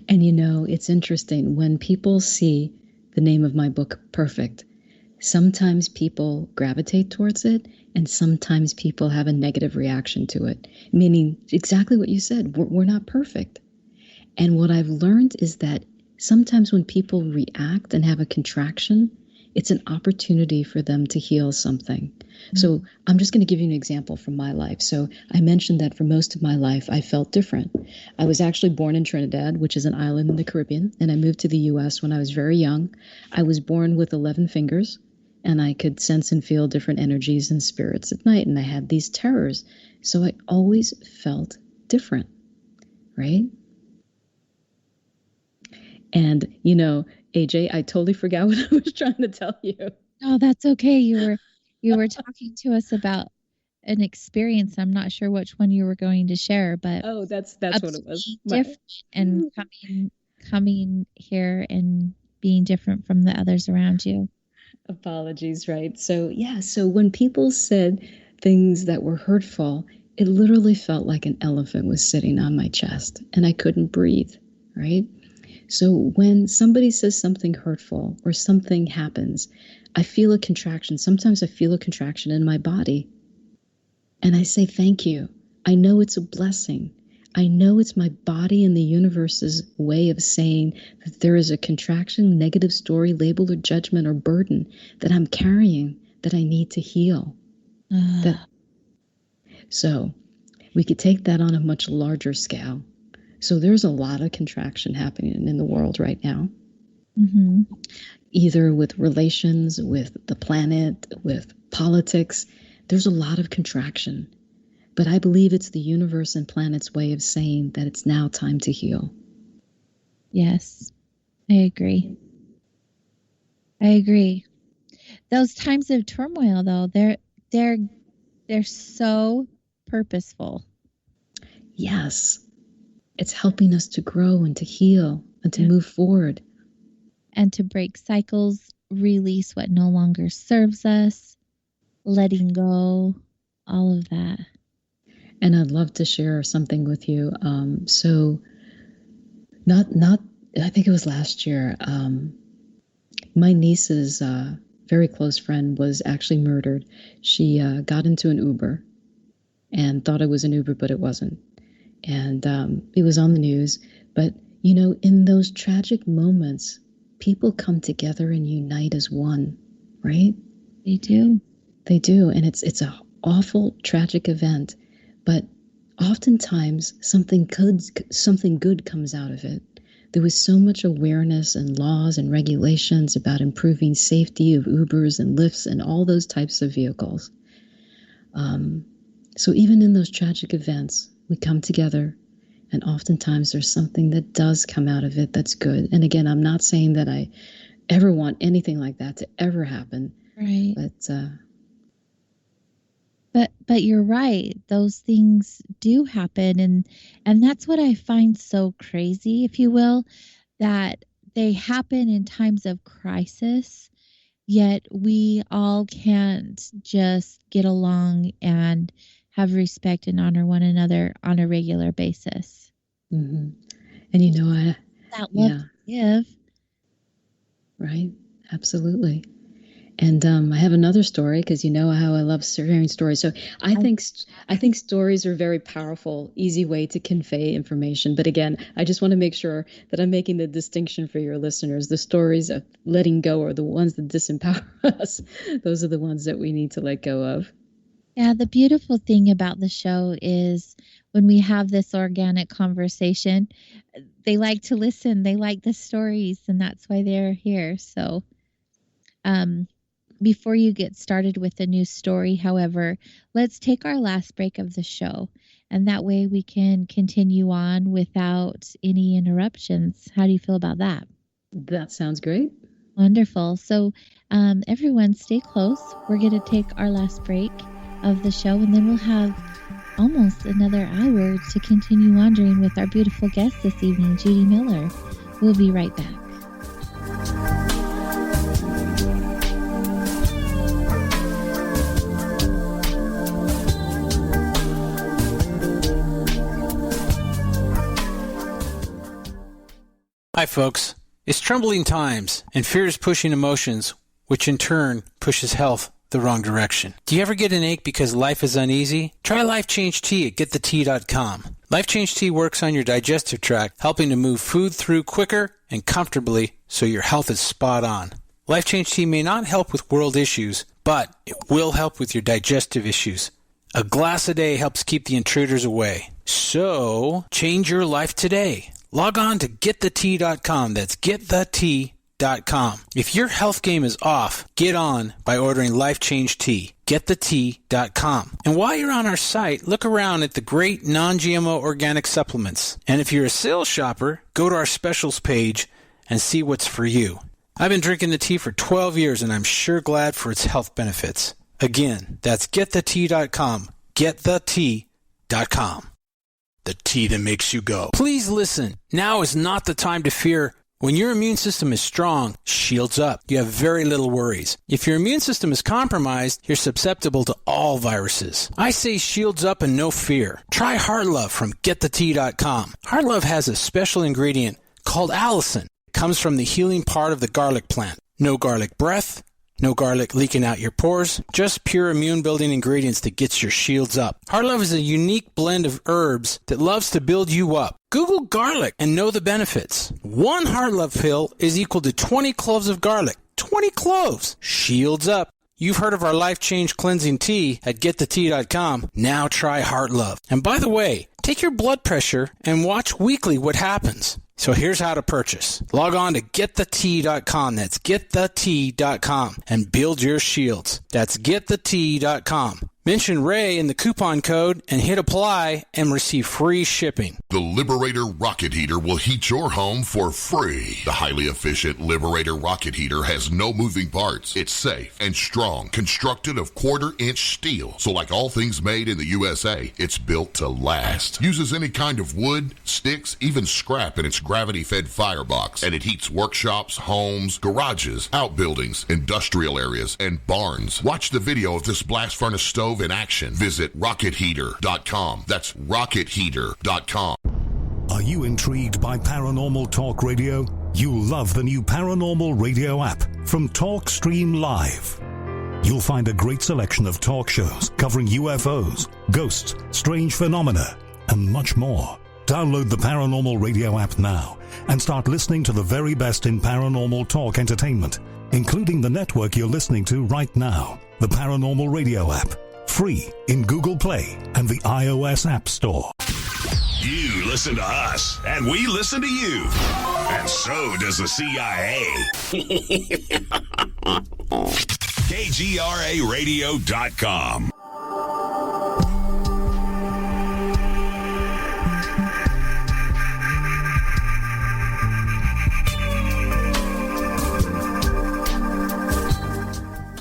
And you know, it's interesting when people see the name of my book, Perfect, sometimes people gravitate towards it and sometimes people have a negative reaction to it, meaning exactly what you said. We're not perfect. And what I've learned is that sometimes when people react and have a contraction, it's an opportunity for them to heal something. So I'm just going to give you an example from my life. So I mentioned that for most of my life, I felt different. I was actually born in Trinidad, which is an island in the Caribbean, and I moved to the U.S. when I was very young. I was born with 11 fingers, and I could sense and feel different energies and spirits at night, and I had these terrors. So I always felt different, right? And, you know, AJ, I totally forgot what I was trying to tell you. Oh, that's okay. You were talking to us about an experience. I'm not sure which one you were going to share, but Oh, that's what it was. being different and coming here and being different from the others around you. Apologies, right? So, yeah, so when people said things that were hurtful, it literally felt like an elephant was sitting on my chest and I couldn't breathe, right? So when somebody says something hurtful or something happens, I feel a contraction. Sometimes I feel a contraction in my body. And I say, thank you. I know it's a blessing. I know it's my body and the universe's way of saying that there is a contraction, negative story, label, or judgment or burden that I'm carrying that I need to heal. So we could take that on a much larger scale. So there's a lot of contraction happening in the world right now, either with relations, with the planet, with politics. There's a lot of contraction. But I believe it's the universe and planet's way of saying that it's now time to heal. Yes, I agree. I agree. Those times of turmoil, though, they're so purposeful. Yes. It's helping us to grow and to heal and to move forward. And to break cycles, release what no longer serves us, letting go, all of that. And I'd love to share something with you. So not, I think it was last year, my niece's very close friend was actually murdered. She got into an Uber and thought it was an Uber, but it wasn't. And it was on the news. But, you know, in those tragic moments, people come together and unite as one, right? They do. They do. And it's an awful, tragic event. But oftentimes something good comes out of it. There was so much awareness and laws and regulations about improving safety of Ubers and Lyfts and all those types of vehicles. So even in those tragic events, we come together, and oftentimes there's something that does come out of it that's good. And again, I'm not saying that I ever want anything like that to ever happen. Right. But you're right. Those things do happen, and that's what I find so crazy, if you will, that they happen in times of crisis, yet we all can't just get along and have respect and honor one another on a regular basis. Mm-hmm. And you know, that love to give. Right. Absolutely. And I have another story because you know how I love sharing stories. So I think stories are a very powerful, easy way to convey information. But again, I just want to make sure that I'm making the distinction for your listeners. The stories of letting go are the ones that disempower us. Those are the ones that we need to let go of. Yeah, the beautiful thing about the show is when we have this organic conversation, they like to listen. They like the stories, and that's why they're here. So, um, before you get started with a new story, however, let's take our last break of the show, and that way we can continue on without any interruptions. How do you feel about that? That sounds great. Wonderful. So, everyone, stay close. We're going to take our last break of the show, and then we'll have almost another hour to continue wandering with our beautiful guest this evening, Judi Miller. We'll be right back. Hi, folks. It's troubling times, and fear is pushing emotions, which in turn pushes health the wrong direction. Do you ever get an ache because life is uneasy? Try Life Change Tea at getthetea.com. Life Change Tea works on your digestive tract, helping to move food through quicker and comfortably so your health is spot on. Life Change Tea may not help with world issues, but it will help with your digestive issues. A glass a day helps keep the intruders away. So, change your life today. Log on to getthetea.com. That's getthetea.com. If your health game is off, get on by ordering Life Change Tea. Getthetea.com. And while you're on our site, look around at the great non-GMO organic supplements. And if you're a sales shopper, go to our specials page and see what's for you. I've been drinking the tea for 12 years, and I'm sure glad for its health benefits. Again, that's getthetea.com. Getthetea.com. The tea that makes you go. Please listen. Now is not the time to fear. When your immune system is strong, shields up. You have very little worries. If your immune system is compromised, you're susceptible to all viruses. I say shields up and no fear. Try Heart Love from getthetea.com. Heart Love has a special ingredient called allicin. It comes from the healing part of the garlic plant. No garlic breath. No garlic leaking out your pores, just pure immune-building ingredients that gets your shields up. Heart Love is a unique blend of herbs that loves to build you up. Google garlic and know the benefits. One Heart Love pill is equal to 20 cloves of garlic. 20 cloves! Shields up. You've heard of our Life Change Cleansing Tea at getthetea.com. Now try Heart Love. And by the way, take your blood pressure and watch weekly what happens. So here's how to purchase. Log on to getthetea.com. That's getthetea.com and build your shields. That's getthetea.com. Mention Ray in the coupon code and hit apply and receive free shipping. The Liberator Rocket Heater will heat your home for free. The highly efficient Liberator Rocket Heater has no moving parts. It's safe and strong, constructed of quarter-inch steel. So like all things made in the USA, it's built to last. Uses any kind of wood, sticks, even scrap in its gravity-fed firebox. And it heats workshops, homes, garages, outbuildings, industrial areas, and barns. Watch the video of this blast furnace stove in action. Visit RocketHeater.com. That's RocketHeater.com. Are you intrigued by Paranormal Talk Radio? You'll love the new Paranormal Radio app from TalkStream Live. You'll find a great selection of talk shows covering UFOs, ghosts, strange phenomena, and much more. Download the Paranormal Radio app now and start listening to the very best in paranormal talk entertainment, including the network you're listening to right now, the Paranormal Radio app. Free in Google Play and the iOS App Store. You listen to us, and we listen to you. And so does the CIA. KGRARadio.com.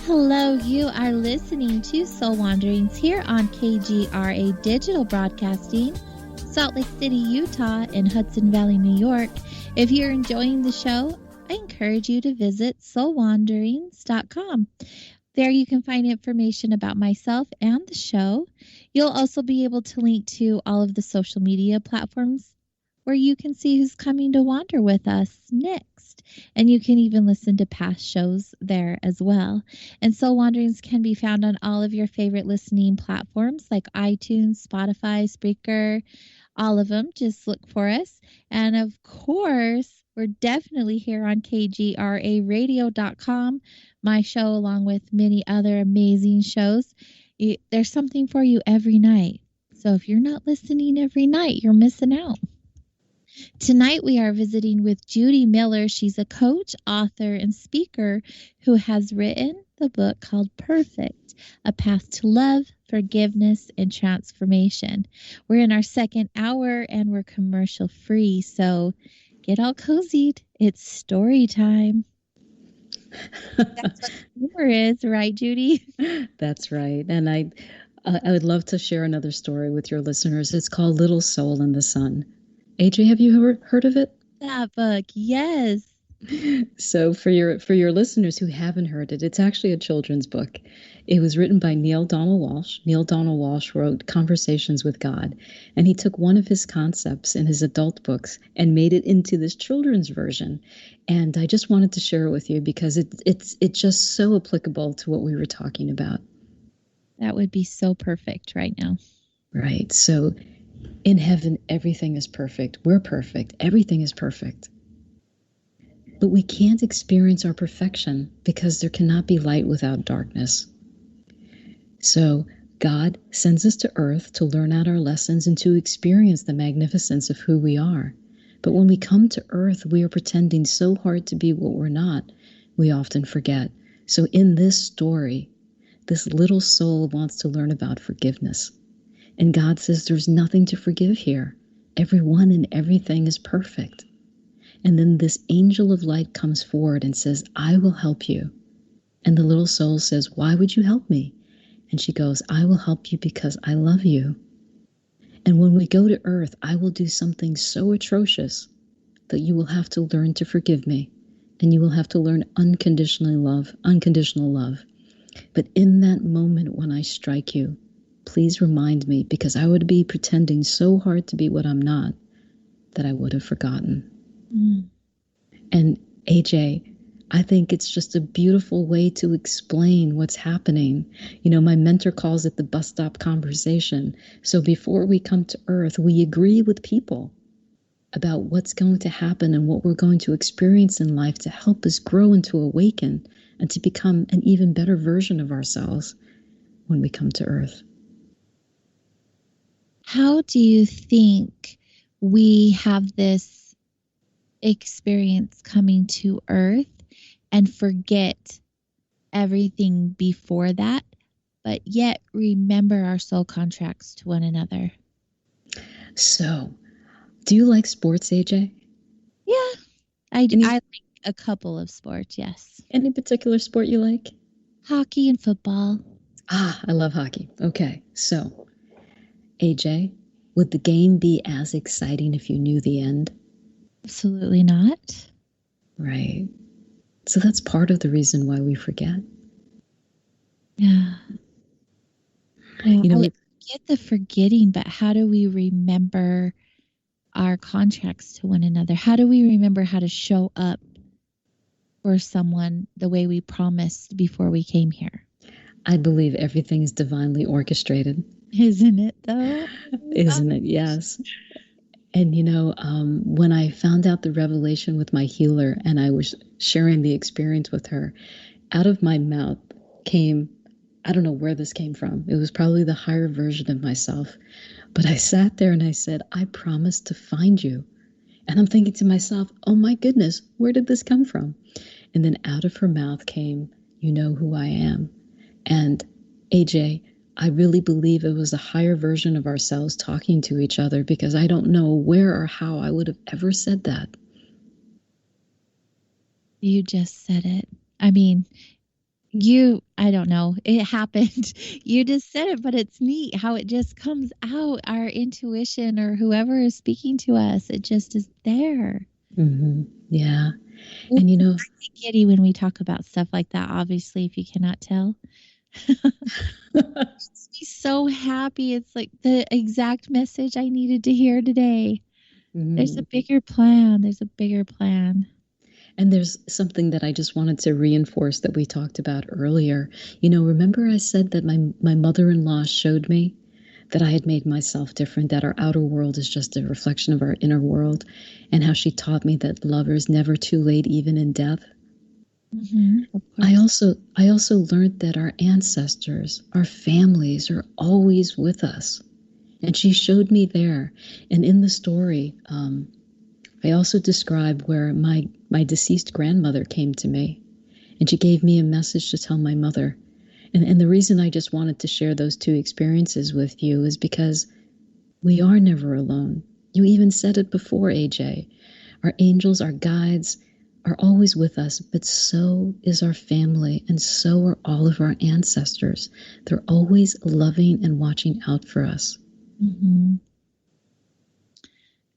Hello, you are listening to Soul Wanderings here on KGRA Digital Broadcasting, Salt Lake City, Utah, and Hudson Valley, New York. If you're enjoying the show, I encourage you to visit soulwanderings.com. There you can find information about myself and the show. You'll also be able to link to all of the social media platforms where you can see who's coming to wander with us next. And you can even listen to past shows there as well. And Soul Wanderings can be found on all of your favorite listening platforms like iTunes, Spotify, Spreaker, all of them. Just look for us. And of course, we're definitely here on KGRARadio.com, my show, along with many other amazing shows. There's something for you every night. So if you're not listening every night, you're missing out. Tonight we are visiting with Judi Miller. She's a coach, author, and speaker who has written the book called Perfect, A Path to Love, Forgiveness, and Transformation. We're in our second hour and we're commercial free, so get all cozied. It's story time. That's what humor is, right, Judi? That's right. And I would love to share another story with your listeners. It's called Little Soul in the Sun. AJ, have you heard of it? That book, yes. So for your listeners who haven't heard it, it's actually a children's book. It was written by Neale Donald Walsch. Neale Donald Walsch wrote Conversations with God, and he took one of his concepts in his adult books and made it into this children's version. And I just wanted to share it with you because it's just so applicable to what we were talking about. That would be so perfect right now. Right. So in heaven, everything is perfect. We're perfect. Everything is perfect. But we can't experience our perfection because there cannot be light without darkness. So God sends us to earth to learn out our lessons and to experience the magnificence of who we are. But when we come to earth, we are pretending so hard to be what we're not, we often forget. So in this story, this little soul wants to learn about forgiveness. And God says there's nothing to forgive here. Everyone and everything is perfect. And then this angel of light comes forward and says, I will help you. And the little soul says, why would you help me? And she goes, I will help you because I love you. And when we go to earth, I will do something so atrocious that you will have to learn to forgive me. And you will have to learn unconditional love. But in that moment when I strike you, please remind me, because I would be pretending so hard to be what I'm not, that I would have forgotten. Mm. And AJ, I think it's just a beautiful way to explain what's happening. You know, my mentor calls it the bus stop conversation. So before we come to earth, we agree with people about what's going to happen and what we're going to experience in life to help us grow and to awaken and to become an even better version of ourselves when we come to earth. How do you think we have this experience coming to earth and forget everything before that, but yet remember our soul contracts to one another? So, do you like sports, AJ? Yeah, I do. I like a couple of sports, yes. Any particular sport you like? Hockey and football. Ah, I love hockey. Okay, so AJ, would the game be as exciting if you knew the end? Absolutely not. Right. So that's part of the reason why we forget. Yeah. You know, I get the forgetting, but how do we remember our contracts to one another? How do we remember how to show up for someone the way we promised before we came here? I believe everything is divinely orchestrated. Isn't it, though? Isn't it? Yes. And, you know, when I found out the revelation with my healer and I was sharing the experience with her, out of my mouth came, I don't know where this came from. It was probably the higher version of myself. But I sat there and I said, I promise to find you. And I'm thinking to myself, oh my goodness, where did this come from? And then out of her mouth came, you know who I am. And AJ, I really believe it was a higher version of ourselves talking to each other, because I don't know where or how I would have ever said that. You just said it. I mean, I don't know. It happened. You just said it, but it's neat how it just comes out. Our intuition or whoever is speaking to us, it just is there. Mm-hmm. Yeah. And, you know, I get giddy when we talk about stuff like that, obviously, if you cannot tell. Just be so happy. It's like the exact message I needed to hear today. Mm-hmm. There's a bigger plan. And there's something that I just wanted to reinforce that we talked about earlier. You know, remember I said that my mother-in-law showed me that I had made myself different, that our outer world is just a reflection of our inner world, and how she taught me that love is never too late, even in death. Of I course. also learned that our ancestors, our families are always with us. And she showed me there. And in the story, I also described where my deceased grandmother came to me, and she gave me a message to tell my mother. And the reason I just wanted to share those two experiences with you is because we are never alone. You even said it before, AJ. Our angels, our guides are always with us, but so is our family, and so are all of our ancestors. They're always loving and watching out for us. Hmm.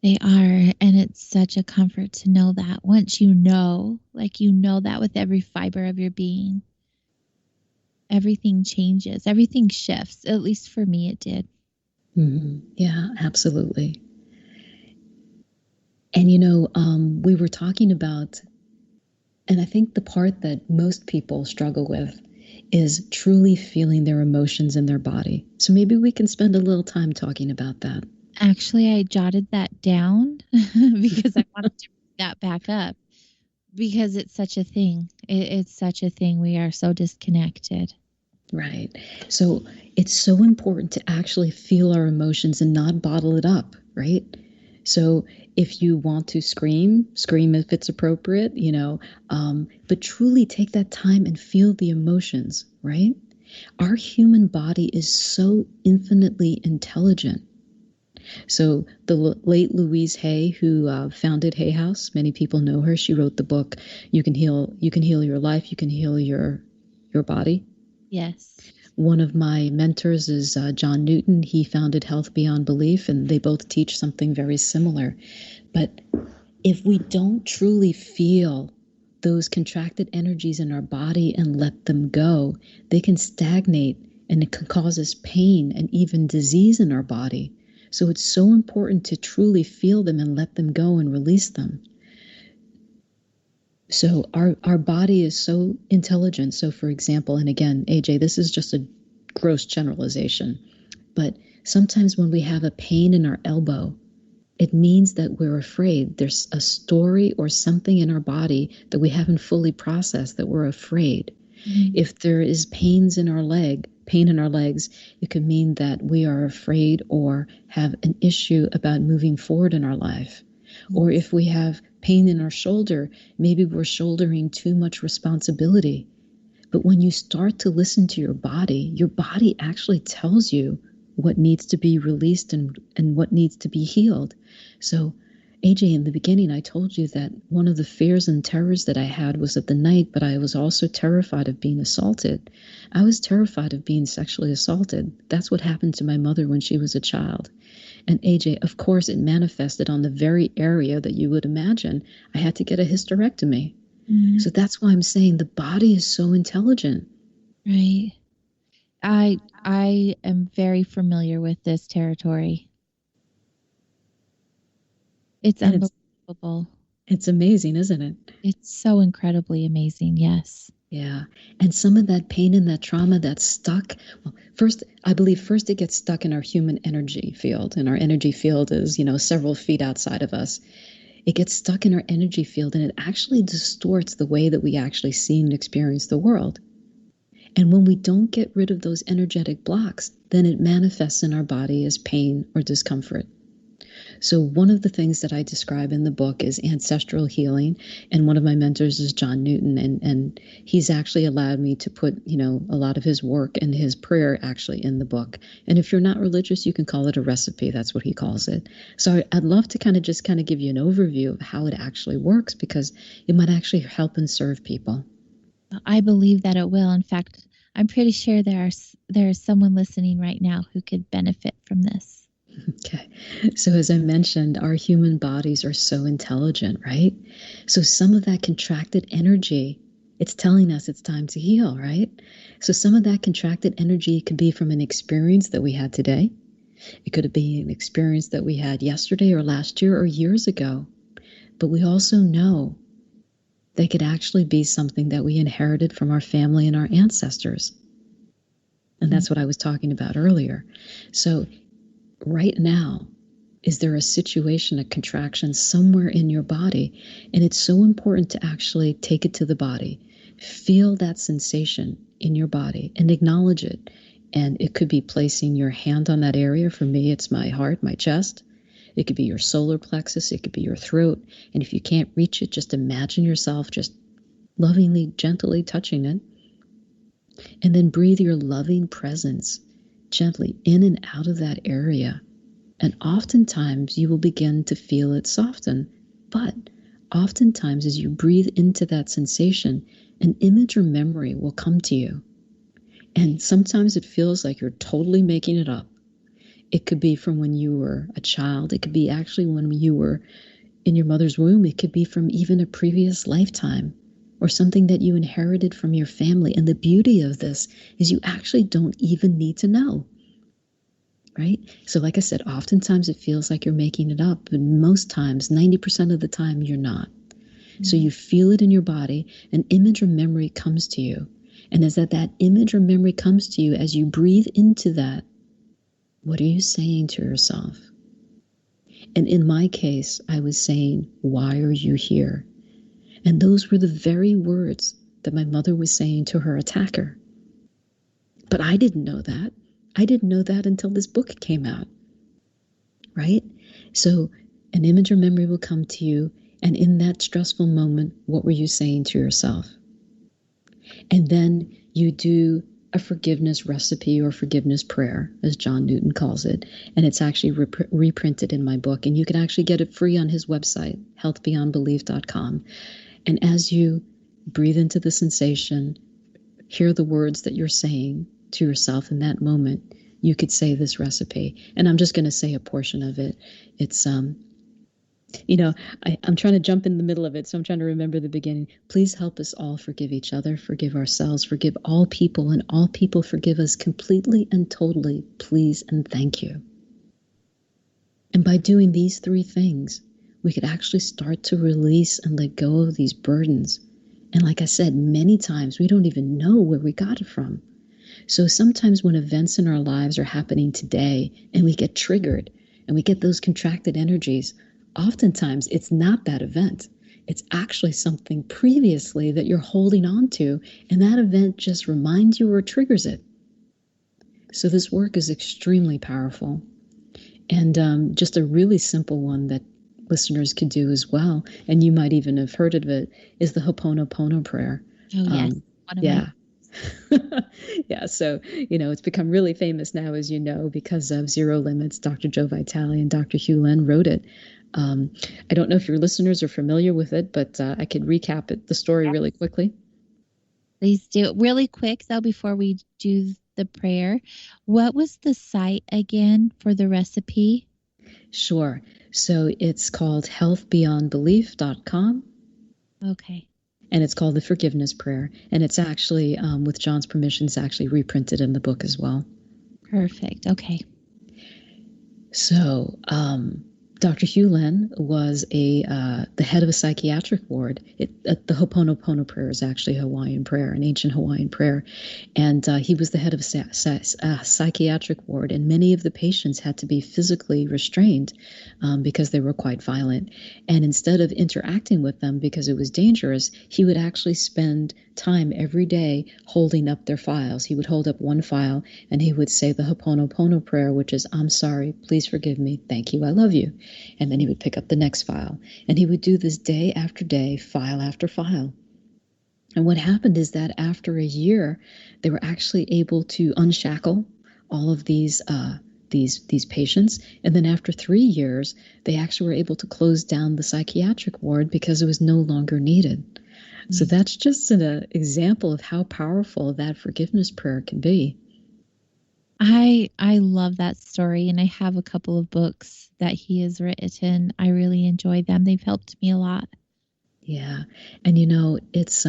They are. And it's such a comfort to know that once you know, like you know that with every fiber of your being, everything changes, everything shifts. At least for me, it did. Yeah, absolutely. And you know, we were talking about, and I think the part that most people struggle with is truly feeling their emotions in their body. So maybe we can spend a little time talking about that. Actually, I jotted that down because I wanted to bring that back up because it's such a thing. It's such a thing. We are so disconnected. Right. So it's so important to actually feel our emotions and not bottle it up, right? So if you want to scream, scream if it's appropriate, but truly take that time and feel the emotions, right? Our human body is so infinitely intelligent. So the late Louise Hay, who founded Hay House, many people know her. She wrote the book "You Can Heal Your Life, You Can Heal Your Body." Yes. One of my mentors is John Newton. He founded Health Beyond Belief, and they both teach something very similar. But if we don't truly feel those contracted energies in our body and let them go, they can stagnate, and it can cause us pain and even disease in our body. So it's so important to truly feel them and let them go and release them. So our body is so intelligent. So for example, and again, AJ, this is just a gross generalization, but sometimes when we have a pain in our elbow, it means that we're afraid. There's a story or something in our body that we haven't fully processed, that we're afraid. If there is pain in our legs, it could mean that we are afraid or have an issue about moving forward in our life. Or if we have pain in our shoulder, maybe we're shouldering too much responsibility. But when you start to listen to your body actually tells you what needs to be released and what needs to be healed. So, AJ, in the beginning, I told you that one of the fears and terrors that I had was at the night, but I was also terrified of being assaulted. I was terrified of being sexually assaulted. That's what happened to my mother when she was a child. And AJ, of course, it manifested on the very area that you would imagine. I had to get a hysterectomy. So that's why I'm saying the body is so intelligent. Right. I am very familiar with this territory. It's And unbelievable. It's amazing, isn't it? It's so incredibly amazing. Yes. Yeah. And some of that pain and that trauma that's stuck, well, I believe first it gets stuck in our human energy field. And our energy field is, several feet outside of us. It gets stuck in our energy field, and it actually distorts the way that we actually see and experience the world. And when we don't get rid of those energetic blocks, then it manifests in our body as pain or discomfort. So one of the things that I describe in the book is ancestral healing. And one of my mentors is John Newton. And he's actually allowed me to put, a lot of his work and his prayer actually in the book. And if you're not religious, you can call it a recipe. That's what he calls it. So I'd love to kind of give you an overview of how it actually works, because it might actually help and serve people. I believe that it will. In fact, I'm pretty sure there's someone listening right now who could benefit from this. Okay. So as I mentioned, our human bodies are so intelligent, right? So some of that contracted energy, it's telling us it's time to heal, right? So some of that contracted energy could be from an experience that we had today. It could be an experience that we had yesterday or last year or years ago. But we also know they could actually be something that we inherited from our family and our ancestors. And that's what I was talking about earlier. So right now, is there a situation, a contraction somewhere in your body? And it's so important to actually take it to the body. Feel that sensation in your body and acknowledge it. And it could be placing your hand on that area. For me, it's my heart, my chest. It could be your solar plexus. It could be your throat. And if you can't reach it, just imagine yourself just lovingly, gently touching it. And then breathe your loving presence gently in and out of that area. And oftentimes you will begin to feel it soften. But oftentimes as you breathe into that sensation, an image or memory will come to you. And sometimes it feels like you're totally making it up. It could be from when you were a child. It could be actually when you were in your mother's womb. It could be from even a previous lifetime or something that you inherited from your family. And the beauty of this is you actually don't even need to know, right? So like I said, oftentimes it feels like you're making it up, but most times, 90% of the time, you're not. Mm-hmm. So you feel it in your body, an image or memory comes to you. And as that image or memory comes to you, as you breathe into that, what are you saying to yourself? And in my case, I was saying, why are you here? And those were the very words that my mother was saying to her attacker. But I didn't know that. I didn't know that until this book came out, right? So an image or memory will come to you. And in that stressful moment, what were you saying to yourself? And then you do a forgiveness recipe or forgiveness prayer, as John Newton calls it. And it's actually reprinted in my book. And you can actually get it free on his website, healthbeyondbelief.com. And as you breathe into the sensation, hear the words that you're saying to yourself in that moment, you could say this recipe. And I'm just going to say a portion of it. It's, I'm trying to jump in the middle of it, so I'm trying to remember the beginning. Please help us all forgive each other, forgive ourselves, forgive all people, and all people forgive us completely and totally, please and thank you. And by doing these three things, we could actually start to release and let go of these burdens. And like I said, many times we don't even know where we got it from. So sometimes when events in our lives are happening today and we get triggered and we get those contracted energies, oftentimes it's not that event. It's actually something previously that you're holding on to, and that event just reminds you or triggers it. So this work is extremely powerful. And just a really simple one that listeners could do as well, and you might even have heard of it, is the Ho'oponopono prayer. Oh, yes. Yeah. So, it's become really famous now, as you know, because of Zero Limits. Dr. Joe Vitale and Dr. Hugh Len wrote it. I don't know if your listeners are familiar with it, but I could recap the story really quickly. Please do. Really quick, though, before we do the prayer. What was the site again for the recipe? Sure. So it's called healthbeyondbelief.com. Okay. And it's called the Forgiveness Prayer. And it's actually, with John's permission, it's actually reprinted in the book as well. Perfect. Okay. So, Dr. Hugh Len was the head of a psychiatric ward. The Ho'oponopono prayer is actually a Hawaiian prayer, an ancient Hawaiian prayer. And he was the head of a psychiatric ward, and many of the patients had to be physically restrained because they were quite violent. And instead of interacting with them because it was dangerous, he would actually spend time every day holding up their files. He would hold up one file and he would say the Ho'oponopono prayer, which is, I'm sorry, please forgive me, thank you, I love you. And then he would pick up the next file. And he would do this day after day, file after file. And what happened is that after a year, they were actually able to unshackle all of these patients. And then after 3 years, they actually were able to close down the psychiatric ward because it was no longer needed. Mm-hmm. So that's just an example of how powerful that forgiveness prayer can be. I love that story, and I have a couple of books that he has written. I really enjoy them. They've helped me a lot. Yeah. And it's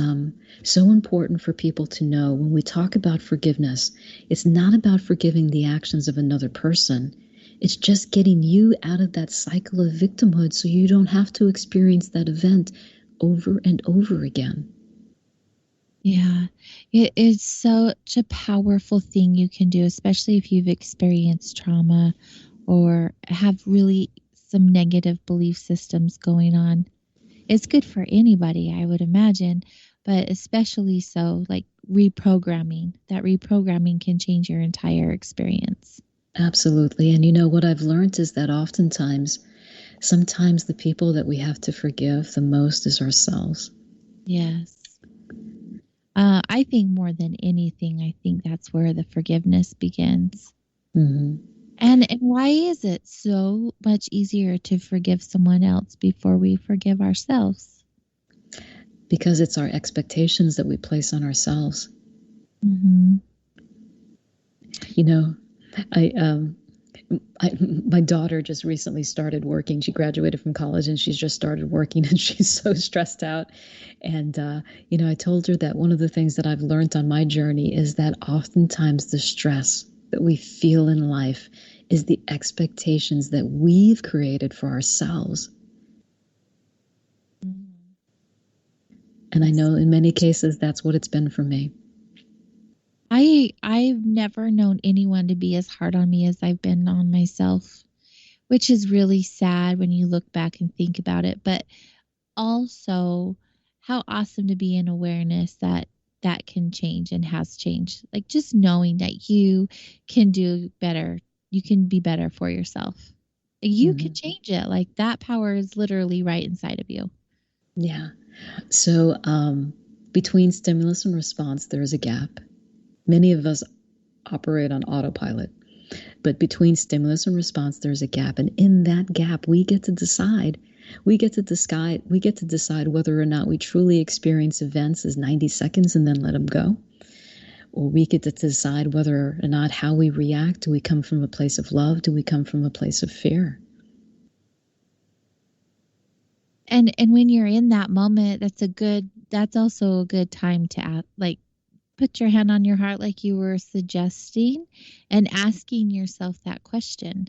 so important for people to know when we talk about forgiveness, it's not about forgiving the actions of another person. It's just getting you out of that cycle of victimhood so you don't have to experience that event over and over again. Yeah, it is such a powerful thing you can do, especially if you've experienced trauma or have really some negative belief systems going on. It's good for anybody, I would imagine, but especially so like reprogramming. That reprogramming can change your entire experience. Absolutely. And you know what I've learned is that sometimes the people that we have to forgive the most is ourselves. Yes. I think more than anything, I think that's where the forgiveness begins. Mm-hmm. And why is it so much easier to forgive someone else before we forgive ourselves? Because it's our expectations that we place on ourselves. Mm-hmm. You know, my daughter just recently started working. She graduated from college and she's just started working and she's so stressed out. And, I told her that one of the things that I've learned on my journey is that oftentimes the stress that we feel in life is the expectations that we've created for ourselves. Mm-hmm. And I know in many cases that's what it's been for me. I've never known anyone to be as hard on me as I've been on myself, which is really sad when you look back and think about it. But also, how awesome to be in awareness that that can change and has changed. Like just knowing that you can do better, you can be better for yourself. You can change it. Like that power is literally right inside of you. Yeah. So between stimulus and response, there's a gap. Many of us operate on autopilot, but between stimulus and response, there's a gap. And in that gap, we get to decide. We get to decide whether or not we truly experience events as 90 seconds and then let them go. Or we get to decide whether or not how we react. Do we come from a place of love? Do we come from a place of fear? And when you're in that moment, that's also a good time to put your hand on your heart like you were suggesting and asking yourself that question.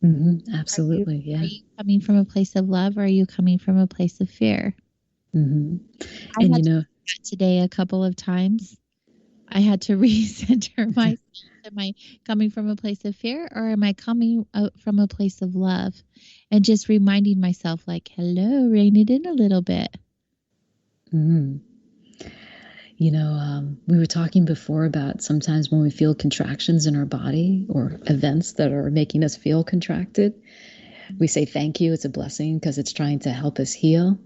Mm-hmm. Absolutely. Are you coming from a place of love or are you coming from a place of fear? Mm-hmm. I had to do that today a couple of times. I had to recenter myself. Am I coming from a place of fear or am I coming from a place of love? And just reminding myself like, hello, rein it in a little bit. Mm-hmm. We were talking before about sometimes when we feel contractions in our body or events that are making us feel contracted, we say thank you. It's a blessing because it's trying to help us heal.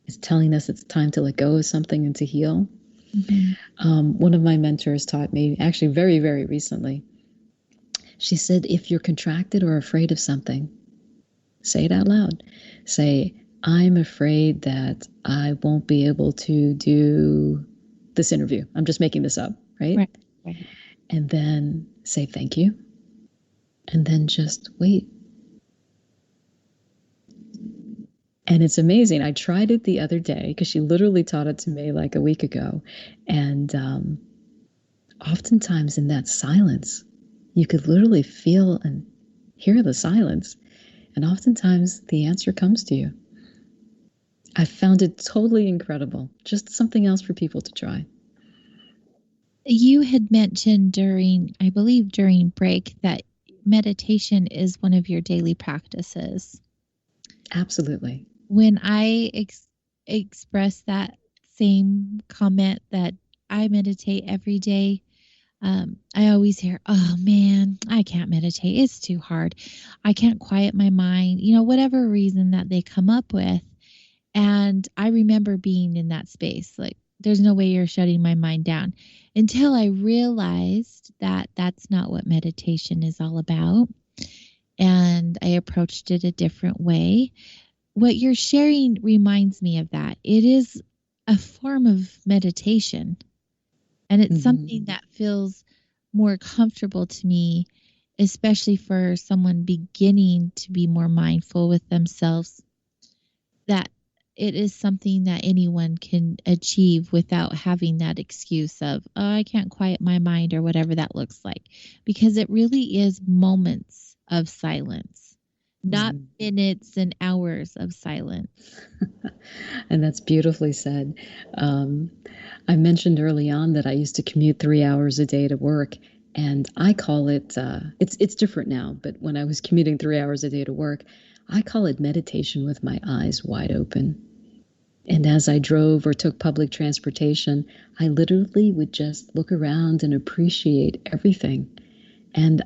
It's telling us it's time to let go of something and to heal. Mm-hmm. One of my mentors taught me, actually very, very recently, she said, if you're contracted or afraid of something, say it out loud. Say, I'm afraid that I won't be able to do this interview. I'm just making this up, right? Right. And then say thank you. And then just wait. And it's amazing. I tried it the other day because she literally taught it to me like a week ago. And oftentimes in that silence, you could literally feel and hear the silence. And oftentimes the answer comes to you. I found it totally incredible. Just something else for people to try. You had mentioned during break that meditation is one of your daily practices. Absolutely. When I express that same comment that I meditate every day, I always hear, oh man, I can't meditate. It's too hard. I can't quiet my mind, whatever reason that they come up with. And I remember being in that space, like, there's no way you're shutting my mind down, until I realized that that's not what meditation is all about. And I approached it a different way. What you're sharing reminds me of that. It is a form of meditation. And it's something that feels more comfortable to me, especially for someone beginning to be more mindful with themselves, that it is something that anyone can achieve without having that excuse of, oh, I can't quiet my mind or whatever that looks like, because it really is moments of silence, not minutes and hours of silence. And that's beautifully said. I mentioned early on that I used to commute 3 hours a day to work, and I call it, it's different now, but when I was commuting 3 hours a day to work, I call it meditation with my eyes wide open. And as I drove or took public transportation, I literally would just look around and appreciate everything. And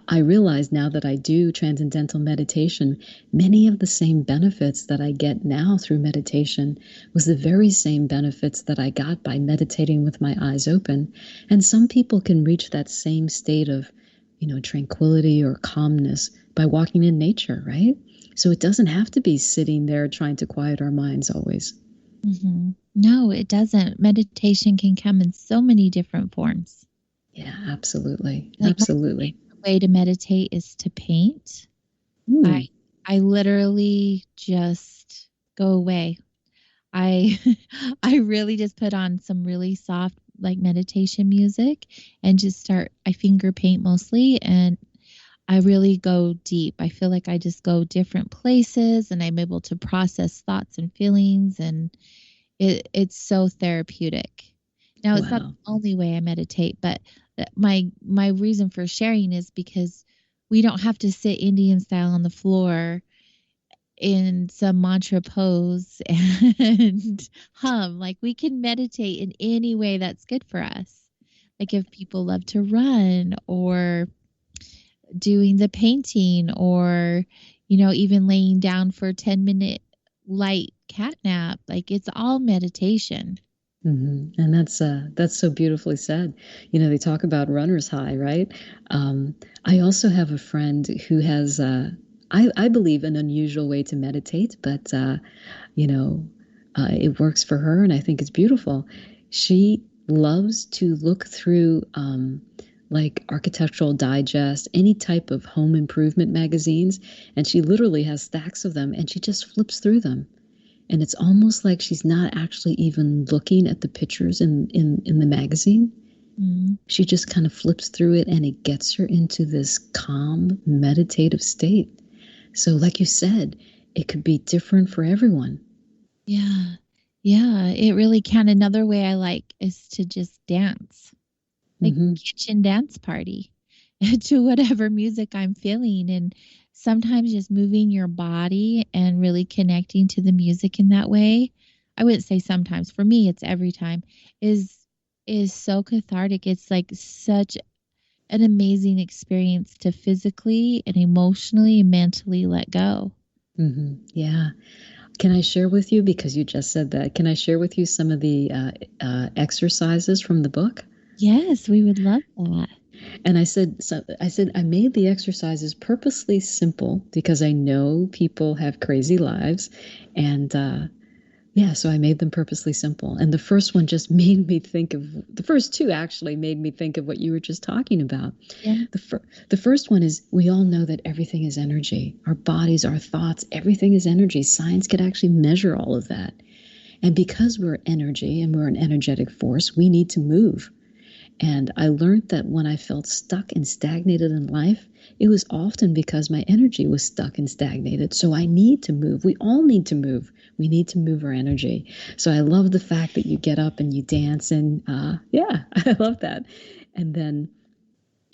I realize now that I do transcendental meditation, many of the same benefits that I get now through meditation was the very same benefits that I got by meditating with my eyes open. And some people can reach that same state of, tranquility or calmness by walking in nature, right? So it doesn't have to be sitting there trying to quiet our minds always. Mm-hmm. No, it doesn't. Meditation can come in so many different forms. Yeah, absolutely. Like Absolutely. my way to meditate is to paint. I literally just go away. I I really just put on some really soft like meditation music and just I finger paint mostly, and I really go deep. I feel like I just go different places and I'm able to process thoughts and feelings, and it's so therapeutic. Now, it's not the only way I meditate, but my reason for sharing is because we don't have to sit Indian style on the floor in some mantra pose and hum. Like, we can meditate in any way that's good for us. Like if people love to run or doing the painting or, even laying down for a 10-minute light cat nap, like it's all meditation. Mm-hmm. And that's so beautifully said. They talk about runner's high, right? I also have a friend who has, I believe, an unusual way to meditate, but it works for her, and I think it's beautiful. She loves to look through like Architectural Digest, any type of home improvement magazines, and she literally has stacks of them, and she just flips through them. And it's almost like she's not actually even looking at the pictures in the magazine. Mm-hmm. She just kind of flips through it, and it gets her into this calm, meditative state. So like you said, it could be different for everyone. Yeah. Yeah, it really can. Another way I like is to just dance. Like kitchen dance party to whatever music I'm feeling. And sometimes just moving your body and really connecting to the music in that way. I wouldn't say sometimes. For me, it's every time is so cathartic. It's like such an amazing experience to physically and emotionally and mentally let go. Mm-hmm. Yeah. Can I share with you, because you just said that, can I share with you some of the exercises from the book? Yes, we would love that. And I said, I made the exercises purposely simple because I know people have crazy lives. And so I made them purposely simple. And the first one just made me think of, the first two actually made me think of what you were just talking about. Yeah. The first one is, we all know that everything is energy. Our bodies, our thoughts, everything is energy. Science could actually measure all of that. And because we're energy and we're an energetic force, we need to move. And I learned that when I felt stuck and stagnated in life, it was often because my energy was stuck and stagnated. So I need to move. We all need to move. We need to move our energy. So I love the fact that you get up and you dance, and I love that. And then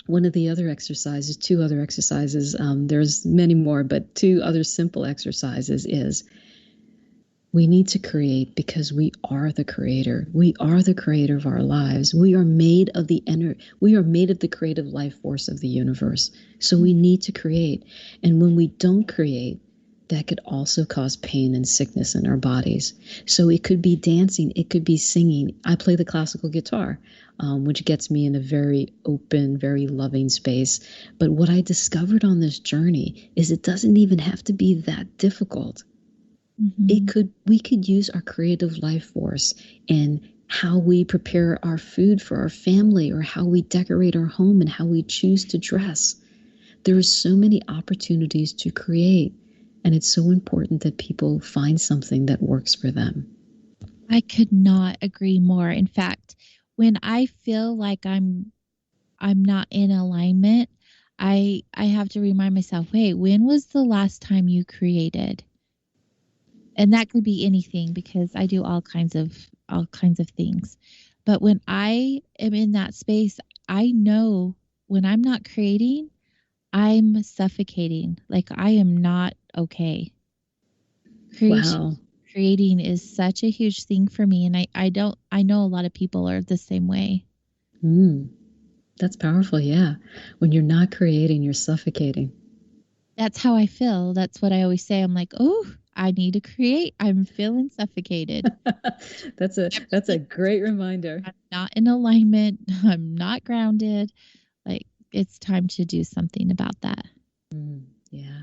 one of the other exercises, two other exercises, there's many more, but two other simple exercises is, we need to create because we are the creator. We are the creator of our lives. We are made of we are made of the creative life force of the universe. So we need to create. And when we don't create, that could also cause pain and sickness in our bodies. So it could be dancing, it could be singing. I play the classical guitar, which gets me in a very open, very loving space. But what I discovered on this journey is it doesn't even have to be that difficult. Mm-hmm. We could use our creative life force in how we prepare our food for our family, or how we decorate our home, and how we choose to dress. There are so many opportunities to create, and it's so important that people find something that works for them. I could not agree more. In fact, when I feel like I'm not in alignment, I have to remind myself, wait, when was the last time you created? And that could be anything, because I do all kinds of things. But when I am in that space, I know when I'm not creating, I'm suffocating. Like, I am not okay. Creation creating is such a huge thing for me. And I know a lot of people are the same way. That's powerful. Yeah. When you're not creating, you're suffocating. That's how I feel. That's what I always say. I'm like, oh, I need to create. I'm feeling suffocated. That's a great reminder. I'm not in alignment. I'm not grounded. Like, it's time to do something about that. Yeah.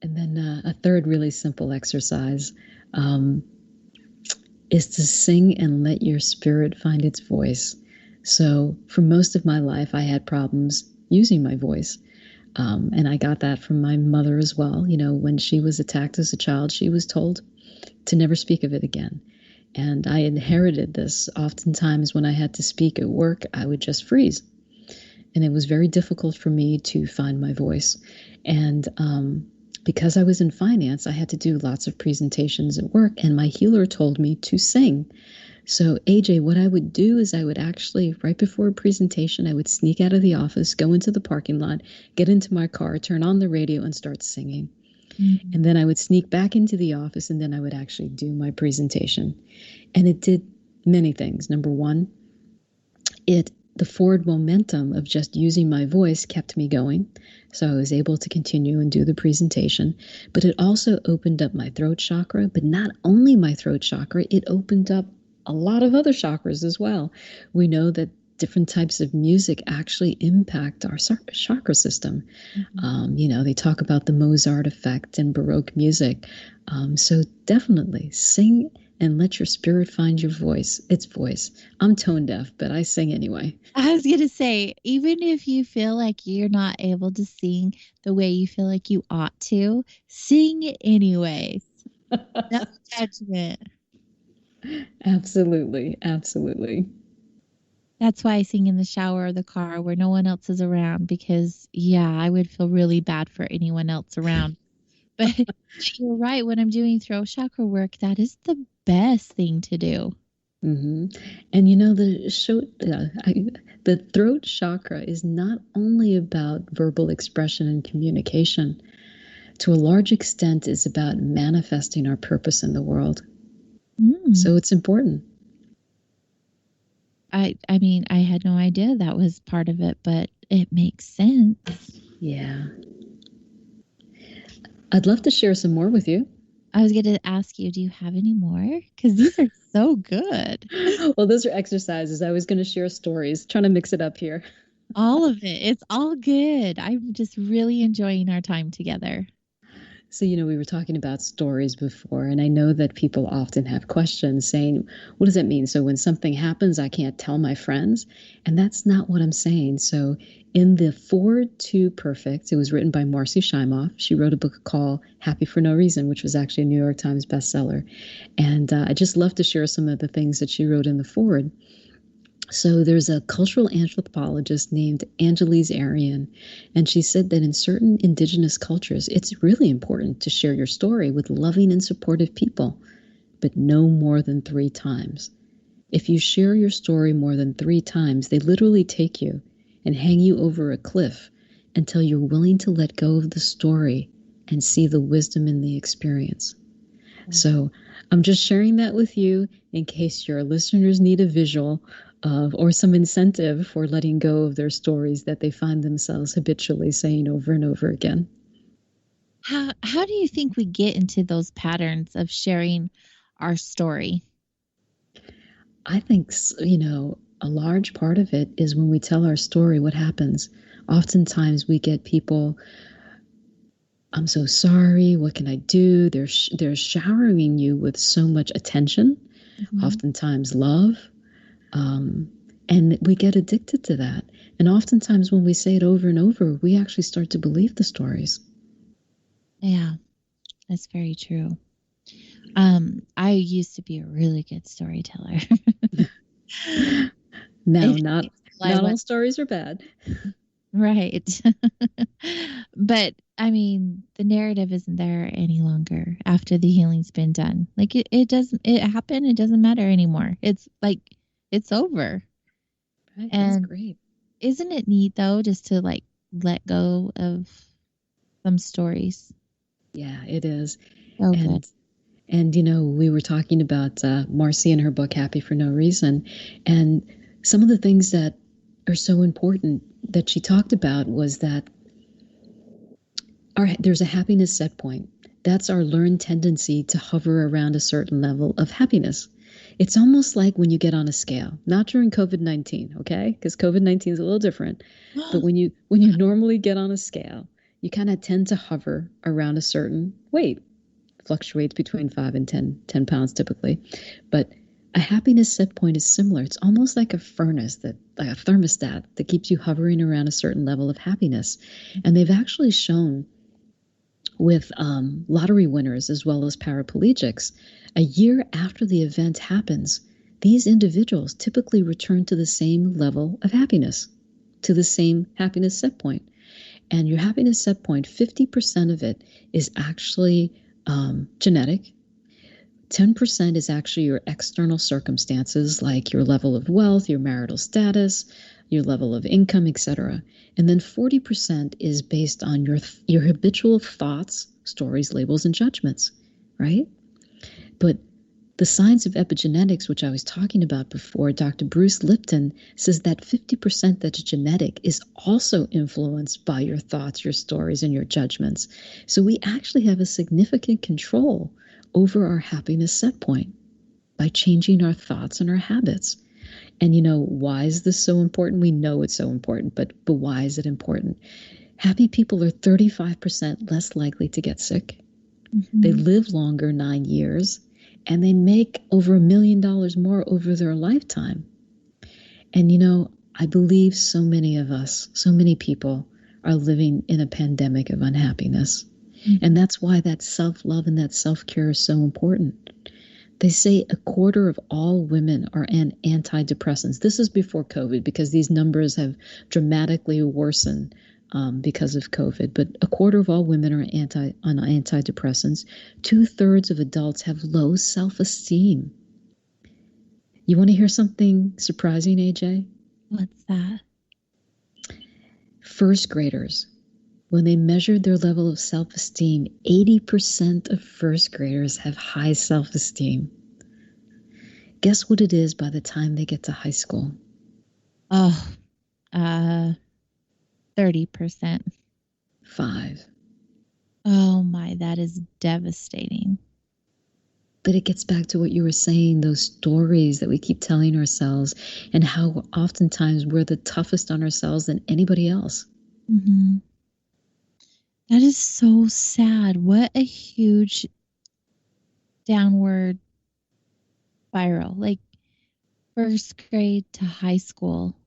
And then a third really simple exercise is to sing and let your spirit find its voice. So for most of my life, I had problems using my voice. And I got that from my mother as well. You know, when she was attacked as a child, she was told to never speak of it again. And I inherited this. Oftentimes when I had to speak at work, I would just freeze. And it was very difficult for me to find my voice. And because I was in finance, I had to do lots of presentations at work. And my healer told me to sing. So AJ, what I would do is I would actually, right before a presentation, I would sneak out of the office, go into the parking lot, get into my car, turn on the radio and start singing. And then I would sneak back into the office and then I would actually do my presentation. And it did many things. Number one, the forward momentum of just using my voice kept me going. So I was able to continue and do the presentation. But it also opened up my throat chakra, but not only my throat chakra, it opened up a lot of other chakras as well. We know that different types of music actually impact our chakra system. You know, they talk about the Mozart effect in Baroque music. So definitely sing and let your spirit find your voice, its voice. I'm tone deaf, but I sing anyway. I was going to say, even if you feel like you're not able to sing the way you feel like you ought to, sing anyways. No judgment. Absolutely. Absolutely. That's why I sing in the shower or the car where no one else is around, because, yeah, I would feel really bad for anyone else around. But you're right. When I'm doing throat chakra work, that is the best thing to do. And you know, the throat chakra is not only about verbal expression and communication. To a large extent, it's about manifesting our purpose in the world. So it's important. I mean, I had no idea that was part of it, but it makes sense. Yeah. I'd love to share some more with you. I was going to ask you, do you have any more? Because these are so good. Well, those are exercises. I was going to share stories, trying to mix it up here. All of it. It's all good. I'm just really enjoying our time together. So, you know, we were talking about stories before, and I know that people often have questions saying, what does that mean? So when something happens, I can't tell my friends. And that's not what I'm saying. So in the Forward to Perfect, it was written by Marcy Shimoff. She wrote a book called Happy for No Reason, which was actually a New York Times bestseller. And I just love to share some of the things that she wrote in the forward. So there's a cultural anthropologist named Angelise Arian, and she said that in certain indigenous cultures, it's really important to share your story with loving and supportive people, but no more than 3 times. If you share your story more than 3 times, they literally take you and hang you over a cliff until you're willing to let go of the story and see the wisdom in the experience. So I'm just sharing that with you in case your listeners need a visual or some incentive for letting go of their stories that they find themselves habitually saying over and over again. How do you think we get into those patterns of sharing our story? I think, you know, a large part of it is when we tell our story, what happens? Oftentimes we get people, I'm so sorry, what can I do? They're showering you with so much attention, oftentimes love. And we get addicted to that. And oftentimes when we say it over and over, we actually start to believe the stories. Yeah, that's very true. I used to be a really good storyteller. No, not all stories are bad. Right. But I mean, the narrative isn't there any longer after the healing's been done. Like it happened. It doesn't matter anymore. It's like, it's over. Right, and that's great. Isn't it neat though, just to like let go of some stories? Yeah, it is. So good. And, we were talking about Marcy and her book, Happy for No Reason. And some of the things that are so important that she talked about was that there's a happiness set point. That's our learned tendency to hover around a certain level of happiness. It's almost like when you get on a scale, not during COVID-19, okay? Because COVID-19 is a little different. But when you normally get on a scale, you kind of tend to hover around a certain weight. Fluctuates between 5 and 10 pounds typically. But a happiness set point is similar. It's almost like a furnace, like a thermostat that keeps you hovering around a certain level of happiness. And they've actually shown with lottery winners as well as paraplegics, a year after the event happens, these individuals typically return to the same level of happiness, to the same happiness set point. And your happiness set point, 50% of it is actually genetic. 10% is actually your external circumstances, like your level of wealth, your marital status, your level of income, etc. And then 40% is based on your habitual thoughts, stories, labels, and judgments, right? But the science of epigenetics, which I was talking about before, Dr. Bruce Lipton says that 50% that's genetic is also influenced by your thoughts, your stories, and your judgments. So we actually have a significant control over our happiness set point by changing our thoughts and our habits. And why is this so important? We know it's so important, but why is it important? Happy people are 35% less likely to get sick. Mm-hmm. They live longer, 9 years, and they make over $1 million more over their lifetime. And I believe so many of us, so many people are living in a pandemic of unhappiness. Mm-hmm. And that's why that self-love and that self-care is so important. They say 1/4 of all women are on antidepressants. This is before COVID because these numbers have dramatically worsened because of COVID. But 1/4 of all women are on antidepressants. 2/3 of adults have low self-esteem. You want to hear something surprising, AJ? What's that? First graders, when they measured their level of self-esteem, 80% of first graders have high self-esteem. Guess what it is by the time they get to high school? 30%. 5. Oh my, that is devastating. But it gets back to what you were saying, those stories that we keep telling ourselves and how oftentimes we're the toughest on ourselves than anybody else. Mm-hmm. That is so sad. What a huge downward spiral. Like first grade to high school,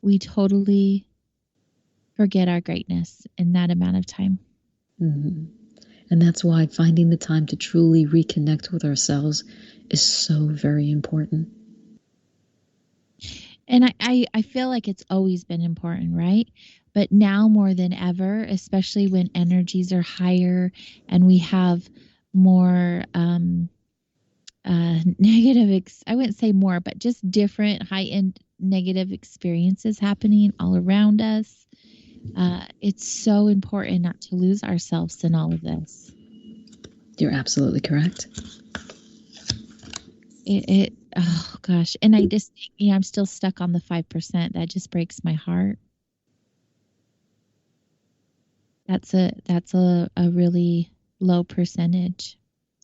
we totally forget our greatness in that amount of time. Mm-hmm. And that's why finding the time to truly reconnect with ourselves is so very important. And I feel like it's always been important, right? But now more than ever, especially when energies are higher and we have more negative, I wouldn't say more, but just different high-end negative experiences happening all around us. It's so important not to lose ourselves in all of this. You're absolutely correct. Oh gosh. And I just, I'm still stuck on the 5%. That just breaks my heart. That's a really low percentage.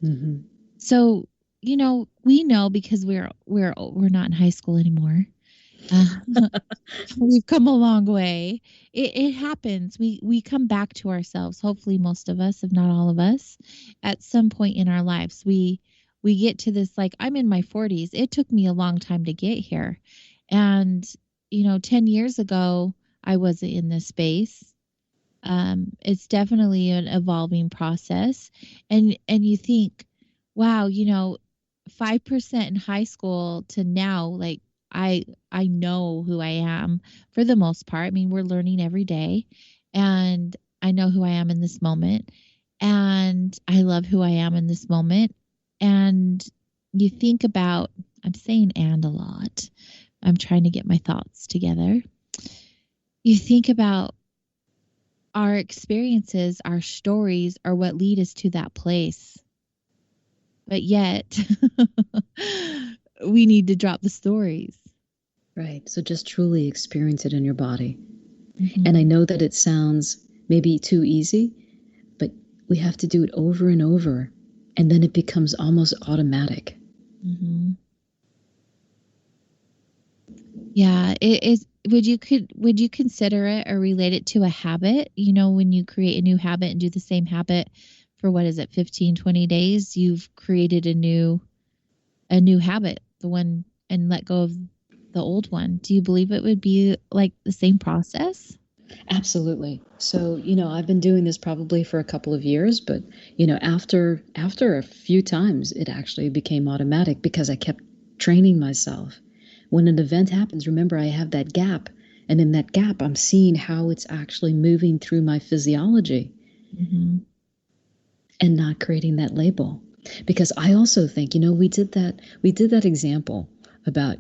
Mm-hmm. So, we know because we're not in high school anymore. We've come a long way. It happens. We come back to ourselves. Hopefully most of us, if not all of us, at some point in our lives, we get to this, like, I'm in my 40s. It took me a long time to get here. And, 10 years ago, I wasn't in this space. It's definitely an evolving process. And you think, wow, 5% in high school to now, like, I know who I am for the most part. I mean, we're learning every day, and I know who I am in this moment, and I love who I am in this moment. And you think about, I'm saying and a lot. I'm trying to get my thoughts together. You think about our experiences, our stories are what lead us to that place. but yet we need to drop the stories. Right. So just truly experience it in your body. Mm-hmm. And I know that it sounds maybe too easy, but we have to do it over and over. And then it becomes almost automatic. Mm-hmm. Yeah, it is. Would you consider it or relate it to a habit? You know, when you create a new habit and do the same habit for 15, 20 days, you've created a new habit, the one, and let go of the old one. Do you believe it would be like the same process? Absolutely. So, I've been doing this probably for a couple of years, but, after a few times, it actually became automatic because I kept training myself. When an event happens, remember, I have that gap. And in that gap, I'm seeing how it's actually moving through my physiology Mm-hmm. and not creating that label. Because I also think, we did that example about,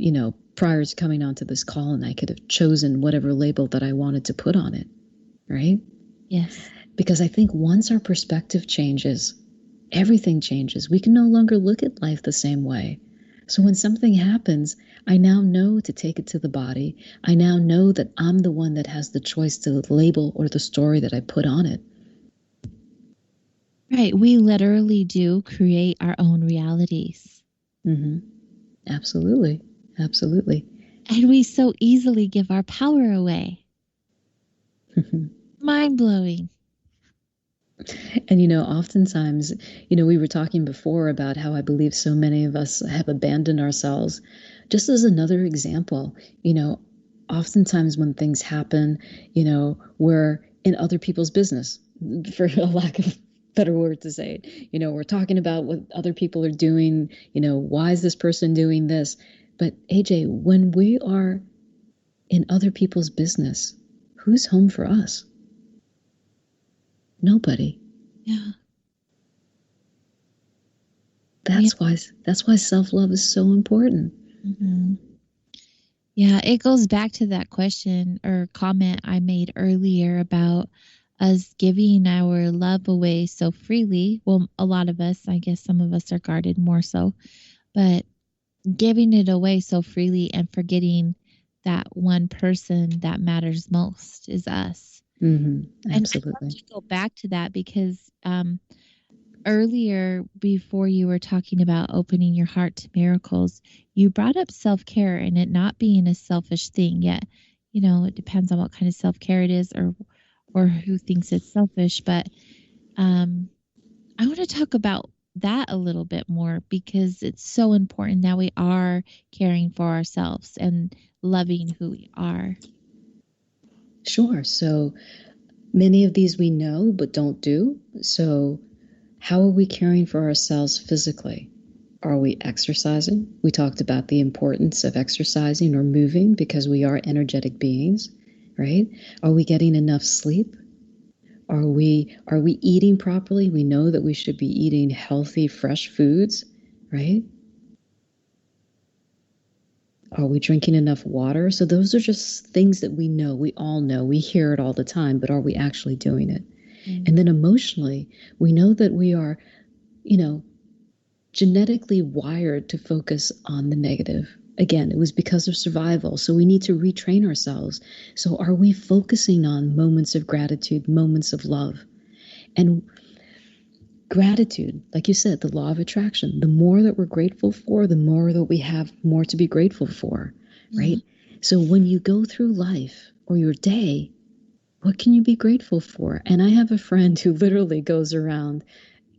prior to coming onto this call, and I could have chosen whatever label that I wanted to put on it, right? Yes. Because I think once our perspective changes, everything changes. We can no longer look at life the same way. So when something happens, I now know to take it to the body. I now know that I'm the one that has the choice to label or the story that I put on it. Right. We literally do create our own realities. Mm-hmm. Absolutely. Absolutely. And we so easily give our power away. Mind-blowing. And, oftentimes, we were talking before about how I believe so many of us have abandoned ourselves. Just as another example, oftentimes when things happen, we're in other people's business, for a lack of better word to say it. We're talking about what other people are doing, why is this person doing this? But AJ, when we are in other people's business, who's home for us? Nobody. Yeah. That's why self-love is so important. Mm-hmm. Yeah, it goes back to that question or comment I made earlier about us giving our love away so freely. Well, a lot of us, I guess some of us are guarded more so, but giving it away so freely and forgetting that one person that matters most is us. Mm-hmm. Absolutely. And I want to go back to that because earlier, before you were talking about opening your heart to miracles, you brought up self-care and it not being a selfish thing. Yet, it depends on what kind of self-care it is or who thinks it's selfish. But I want to talk about that a little bit more because it's so important that we are caring for ourselves and loving who we are. Sure. So many of these we know but don't do. So how are we caring for ourselves physically? Are we exercising? We talked about the importance of exercising or moving because we are energetic beings, right? Are we getting enough sleep? Are we eating properly? We know that we should be eating healthy, fresh foods, right? Are we drinking enough water? So those are just things that we know. We all know. We hear it all the time, but are we actually doing it? Mm-hmm. And then emotionally, we know that we are, genetically wired to focus on the negative. Again, it was because of survival. So we need to retrain ourselves. So are we focusing on moments of gratitude, moments of love? And gratitude, like you said, the law of attraction, the more that we're grateful for, the more that we have more to be grateful for, right? So when you go through life or your day, what can you be grateful for? And I have a friend who literally goes around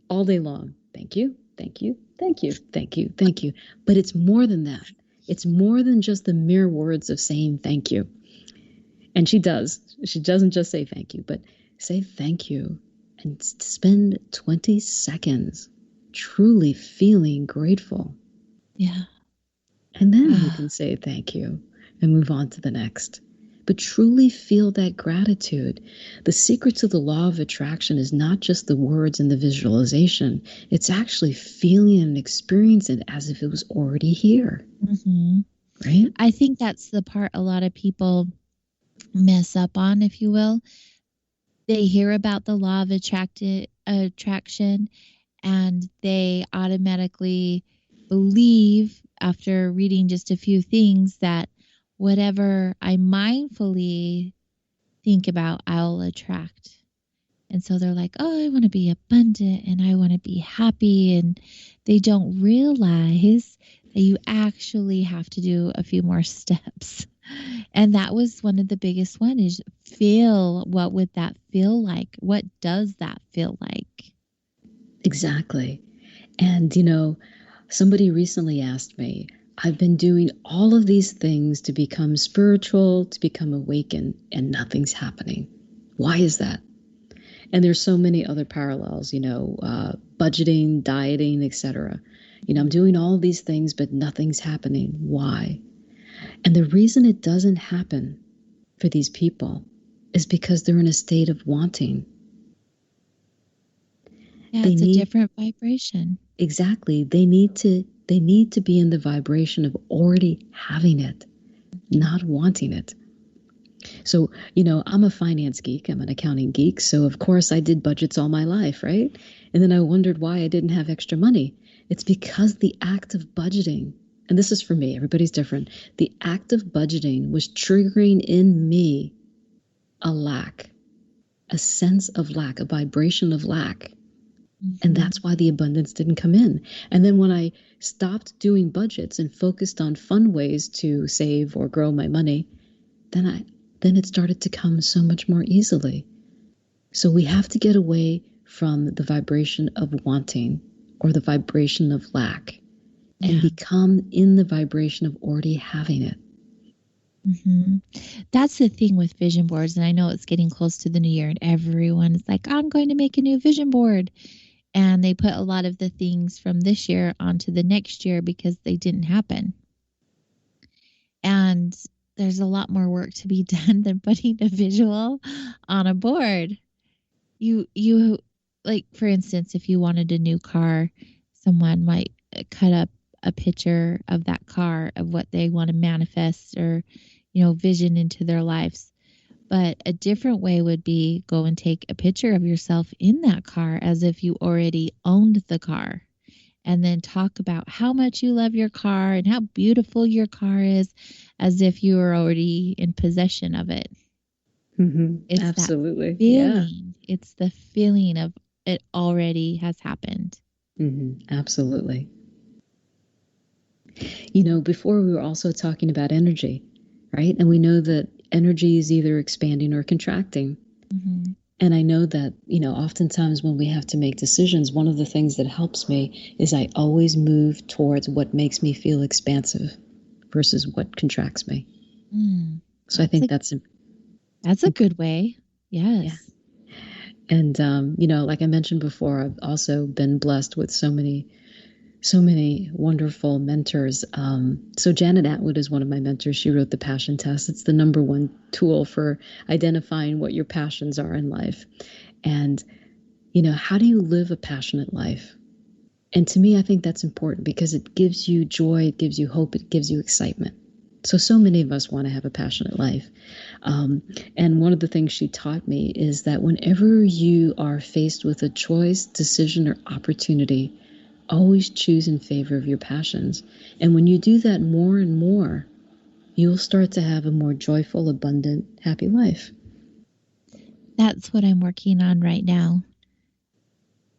all day long. Thank you, thank you, thank you, thank you, thank you. But it's more than that. It's more than just the mere words of saying thank you. And she does. She doesn't just say thank you, but say thank you. And spend 20 seconds truly feeling grateful. Yeah. And then you can say thank you and move on to the next. But truly feel that gratitude. The secret to the law of attraction is not just the words and the visualization. It's actually feeling and experiencing it as if it was already here. Mm-hmm. Right? I think that's the part a lot of people mess up on, if you will. They hear about the law of attraction and they automatically believe after reading just a few things that whatever I mindfully think about, I'll attract. And so they're like, oh, I want to be abundant and I want to be happy. And they don't realize that you actually have to do a few more steps. And that was one of the biggest one is feel, what would that feel like? What does that feel like? Exactly. And, somebody recently asked me, I've been doing all of these things to become spiritual, to become awakened, and nothing's happening. Why is that? And there's so many other parallels, budgeting, dieting, etc. I'm doing all these things, but nothing's happening. Why? And the reason it doesn't happen for these people is because they're in a state of wanting. Yeah, it's a different vibration. Exactly. They need to be in the vibration of already having it, not wanting it. So, I'm a finance geek. I'm an accounting geek. So, of course, I did budgets all my life, right? And then I wondered why I didn't have extra money. It's because the act of budgeting, and this is for me, everybody's different. The act of budgeting was triggering in me a lack, a sense of lack, a vibration of lack. And that's why the abundance didn't come in. And then when I stopped doing budgets and focused on fun ways to save or grow my money, then it started to come so much more easily. So we have to get away from the vibration of wanting or the vibration of lack and become in the vibration of already having it. Mm-hmm. That's the thing with vision boards. And I know it's getting close to the new year and everyone's like, I'm going to make a new vision board. And they put a lot of the things from this year onto the next year because they didn't happen. And there's a lot more work to be done than putting a visual on a board. You like, for instance, if you wanted a new car, someone might cut up a picture of that car of what they want to manifest or, vision into their lives. But a different way would be go and take a picture of yourself in that car as if you already owned the car. And then talk about how much you love your car and how beautiful your car is as if you were already in possession of it. Mm-hmm. It's absolutely. That feeling. Yeah. It's the feeling of it already has happened. Mm-hmm. Absolutely. Before we were also talking about energy, right? And we know that energy is either expanding or contracting. Mm-hmm. And I know that, oftentimes when we have to make decisions, one of the things that helps me is I always move towards what makes me feel expansive versus what contracts me. So I think that's a good way. Yes. Yeah. And, like I mentioned before, I've also been blessed with so many wonderful mentors. So Janet Atwood is one of my mentors. She wrote the Passion Test. It's the number one tool for identifying what your passions are in life. And, how do you live a passionate life? And to me, I think that's important because it gives you joy, it gives you hope, it gives you excitement. So many of us want to have a passionate life. And one of the things she taught me is that whenever you are faced with a choice, decision, or opportunity, always choose in favor of your passions. And when you do that more and more, you'll start to have a more joyful, abundant, happy life. That's what I'm working on right now.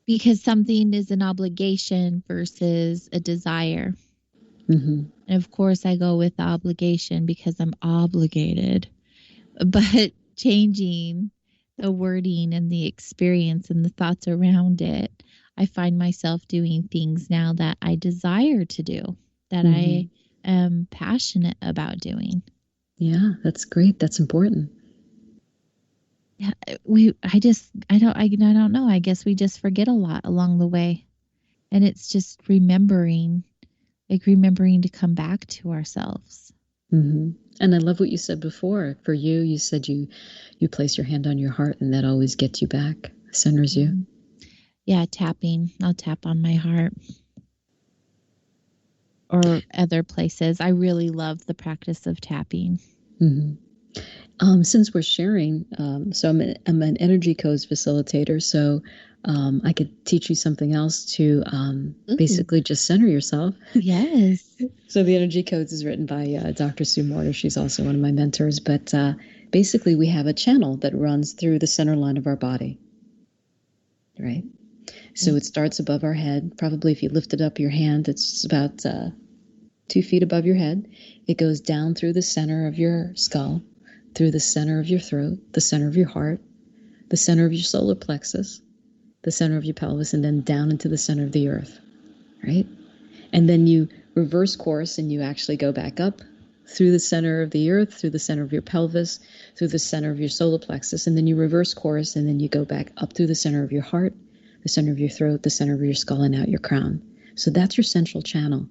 Because something is an obligation versus a desire. Mm-hmm. And of course, I go with the obligation because I'm obligated. But changing the wording and the experience and the thoughts around it, I find myself doing things now that I desire to do, that I am passionate about doing. Yeah, that's great. That's important. Yeah, I don't know. I guess we just forget a lot along the way. And it's just remembering to come back to ourselves. Mm-hmm. And I love what you said before. For you said you place your hand on your heart and that always gets you back, centers you. Yeah, tapping. I'll tap on my heart. Or other places. I really love the practice of tapping. Mm-hmm. Since we're sharing, so I'm an energy codes facilitator, so I could teach you something else to Ooh, basically just center yourself. yes. So the energy codes is written by Dr. Sue Morter. She's also one of my mentors. But basically, we have a channel that runs through the center line of our body, right? So it starts above our head. Probably if you lifted up your hand, it's about 2 feet above your head. It goes down through the center of your skull, through the center of your throat, the center of your heart, the center of your solar plexus, the center of your pelvis, and then down into the center of the earth, right? And then you reverse course and you actually go back up through the center of the earth, through the center of your pelvis, through the center of your solar plexus, and then you reverse course and then you go back up through the center of your heart, the center of your throat, the center of your skull, and out your crown. So that's your central channel.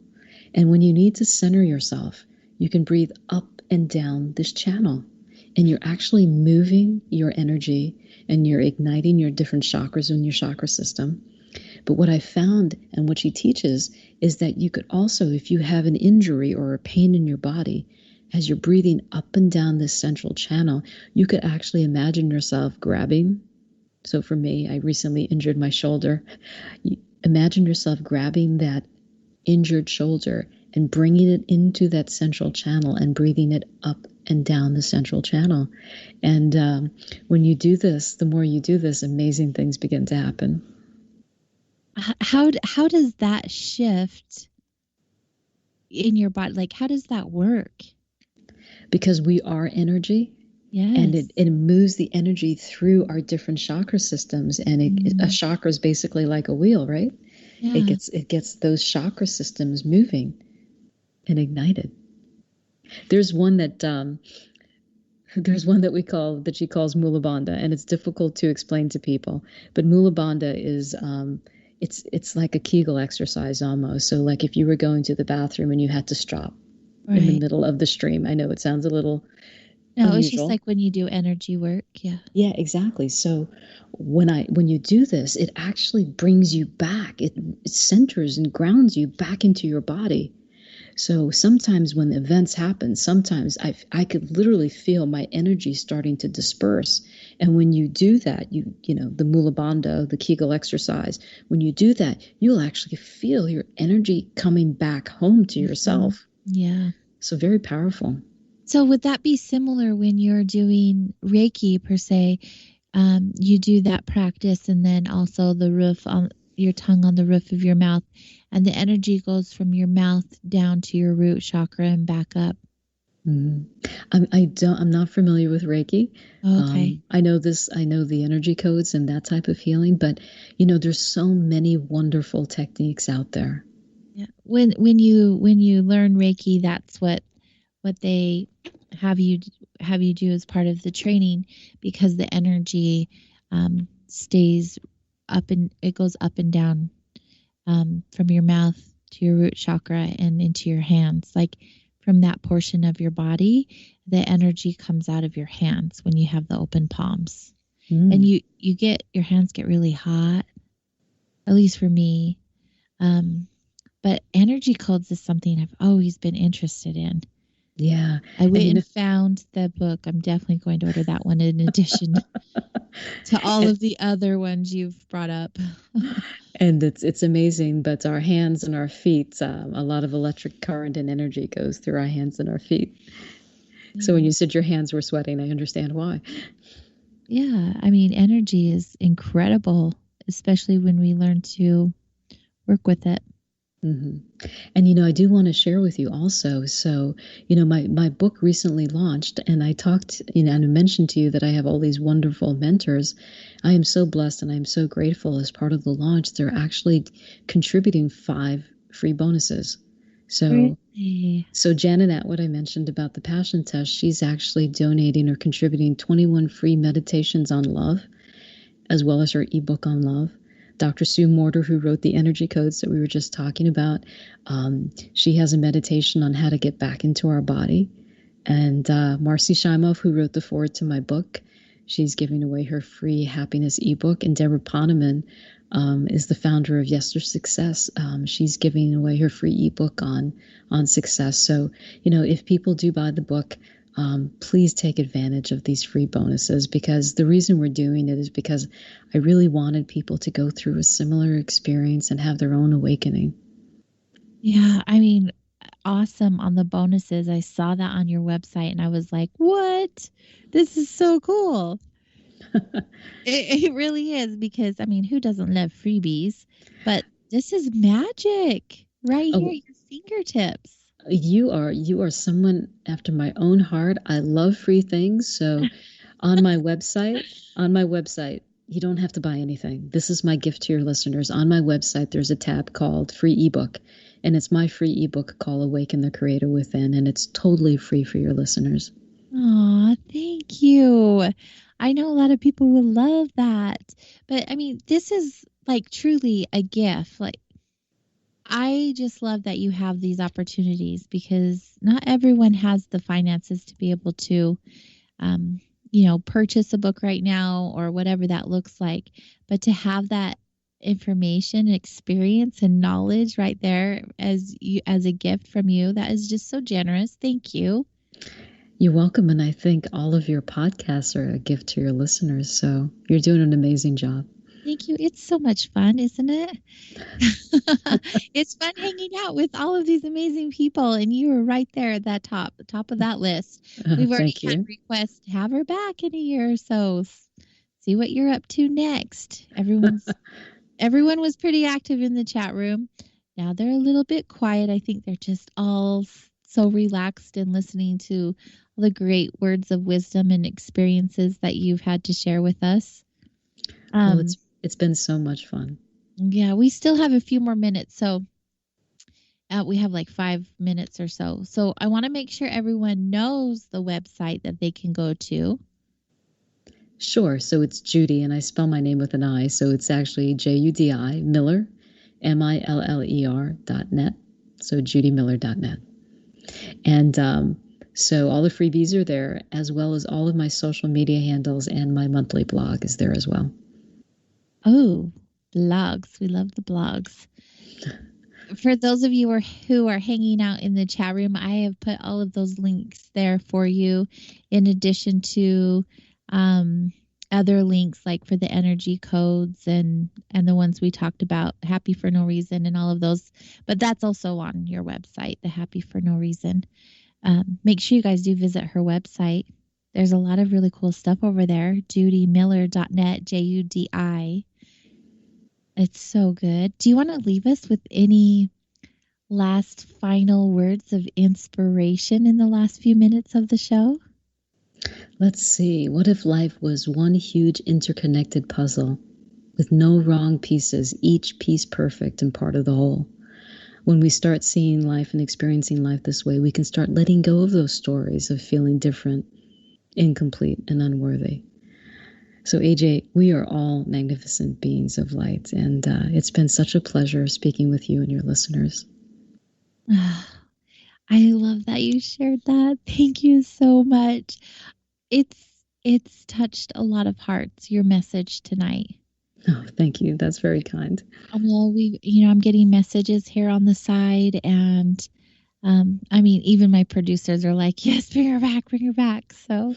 And when you need to center yourself, you can breathe up and down this channel. And you're actually moving your energy and you're igniting your different chakras in your chakra system. But what I found and what she teaches is that you could also, if you have an injury or a pain in your body, as you're breathing up and down this central channel, you could actually imagine yourself grabbing. So for me, I recently injured my shoulder. Imagine yourself grabbing that injured shoulder and bringing it into that central channel and breathing it up and down the central channel. And when you do this, the more you do this, amazing things begin to happen. How does that shift in your body? Like, how does that work? Because we are energy. Yes. And it moves the energy through our different chakra systems. And a chakra is basically like a wheel, right? Yeah. It gets those chakra systems moving and ignited. There's one that we call, that she calls Mula Bandha, and it's difficult to explain to people. But Mula Bandha is it's like a Kegel exercise almost. So like if you were going to the bathroom and you had to stop in the middle of the stream. I know it sounds a little No, unusual. it's just like when you do energy work. Yeah. Yeah, exactly. So when you do this, it actually brings you back. It centers and grounds you back into your body. So sometimes when events happen, sometimes I could literally feel my energy starting to disperse. And when you do that, you know, the Mula Bandha, the Kegel exercise, when you do that, you'll actually feel your energy coming back home to yourself. Yeah. So very powerful. So would that be similar when you're doing Reiki per se? You do that practice and then also the roof on your tongue on the roof of your mouth, and the energy goes from your mouth down to your root chakra and back up. I'm not familiar with Reiki. Okay. I know the energy codes and that type of healing, but you know, there's so many wonderful techniques out there. Yeah. When you learn Reiki, that's what they have you do as part of the training, because the energy stays up and it goes up and down from your mouth to your root chakra and into your hands. Like from that portion of your body, the energy comes out of your hands when you have the open palms. And your hands get really hot, at least for me. But energy codes is something I've always been interested in. Yeah. I went and found the book. I'm definitely going to order that one in addition to all of the other ones you've brought up. And it's amazing, but our hands and our feet, a lot of electric current and energy goes through our hands and our feet. So when you said your hands were sweating, I understand why. Yeah. I mean, energy is incredible, especially when we learn to work with it. Mm-hmm. And, you know, I do want to share with you also. So, you know, my book recently launched, and I talked, you know, and I mentioned to you that I have all these wonderful mentors. I am so blessed and I'm so grateful. As part of the launch, they're actually contributing 5 free bonuses. So, Really? So Janet Atwood, I mentioned about the passion test, she's actually donating or contributing 21 free meditations on love, as well as her ebook on love. Dr. Sue Morter, who wrote the energy codes that we were just talking about, she has a meditation on how to get back into our body. And Marcy Shimoff, who wrote the foreword to my book, she's giving away her free happiness ebook. And Deborah Poneman is the founder of Yes to Success. She's giving away her free ebook on success. So, you know, if people do buy the book, please take advantage of these free bonuses, because the reason we're doing it is because I really wanted people to go through a similar experience and have their own awakening. Yeah, I mean, awesome on the bonuses. I saw that on your website and I was like, what? This is so cool. It really is, because, I mean, who doesn't love freebies? But this is magic right here Oh, at your fingertips. you are someone after my own heart. I love free things. So on my website, you don't have to buy anything. This is my gift to your listeners. On my website, there's a tab called Free Ebook, and it's my free ebook called Awaken the Creator Within, and it's totally free for your listeners. Aw, thank you. I know a lot of people will love that. But I mean, this is like truly a gift. Like, I just love that you have these opportunities, because not everyone has the finances to be able to, um, purchase a book right now or whatever that looks like. But to have that information, experience, and knowledge right there as a gift from you, that is just so generous. Thank you. You're welcome, and I think all of your podcasts are a gift to your listeners, so you're doing an amazing job. Thank you. It's so much fun, isn't it? It's fun hanging out with all of these amazing people, and you were right there at the top of that list. We've already Thank you. had requests to have her back in a year or so. See what you're up to next. Everyone was pretty active in the chat room. Now they're a little bit quiet. I think they're just all so relaxed and listening to all the great words of wisdom and experiences that you've had to share with us. Well, it's been so much fun. Yeah, we still have a few more minutes, so we have like 5 minutes or so. So I want to make sure everyone knows the website that they can go to. Sure. So it's Judi, and I spell my name with an I, so it's actually Judi Miller, MILLER.net. So JudiMiller.net. And so all the freebies are there, as well as all of my social media handles, and my monthly blog is there as well. Oh, blogs. We love the blogs. For those of you who are hanging out in the chat room, I have put all of those links there for you, in addition to other links like for the energy codes and the ones we talked about, Happy for No Reason and all of those. But that's also on your website, the Happy for No Reason. Make sure you guys do visit her website. There's a lot of really cool stuff over there. JudiMiller.net, JUDI. It's so good. Do you want to leave us with any last final words of inspiration in the last few minutes of the show? Let's see. What if life was one huge interconnected puzzle with no wrong pieces, each piece perfect and part of the whole? When we start seeing life and experiencing life this way, we can start letting go of those stories of feeling different, incomplete, and unworthy. So, AJ, we are all magnificent beings of light, and it's been such a pleasure speaking with you and your listeners. I love that you shared that. Thank you so much. It's touched a lot of hearts, your message tonight. Oh, thank you. That's very kind. Well, I'm getting messages here on the side, and I mean, even my producers are like, "Yes, bring her back, bring her back." So,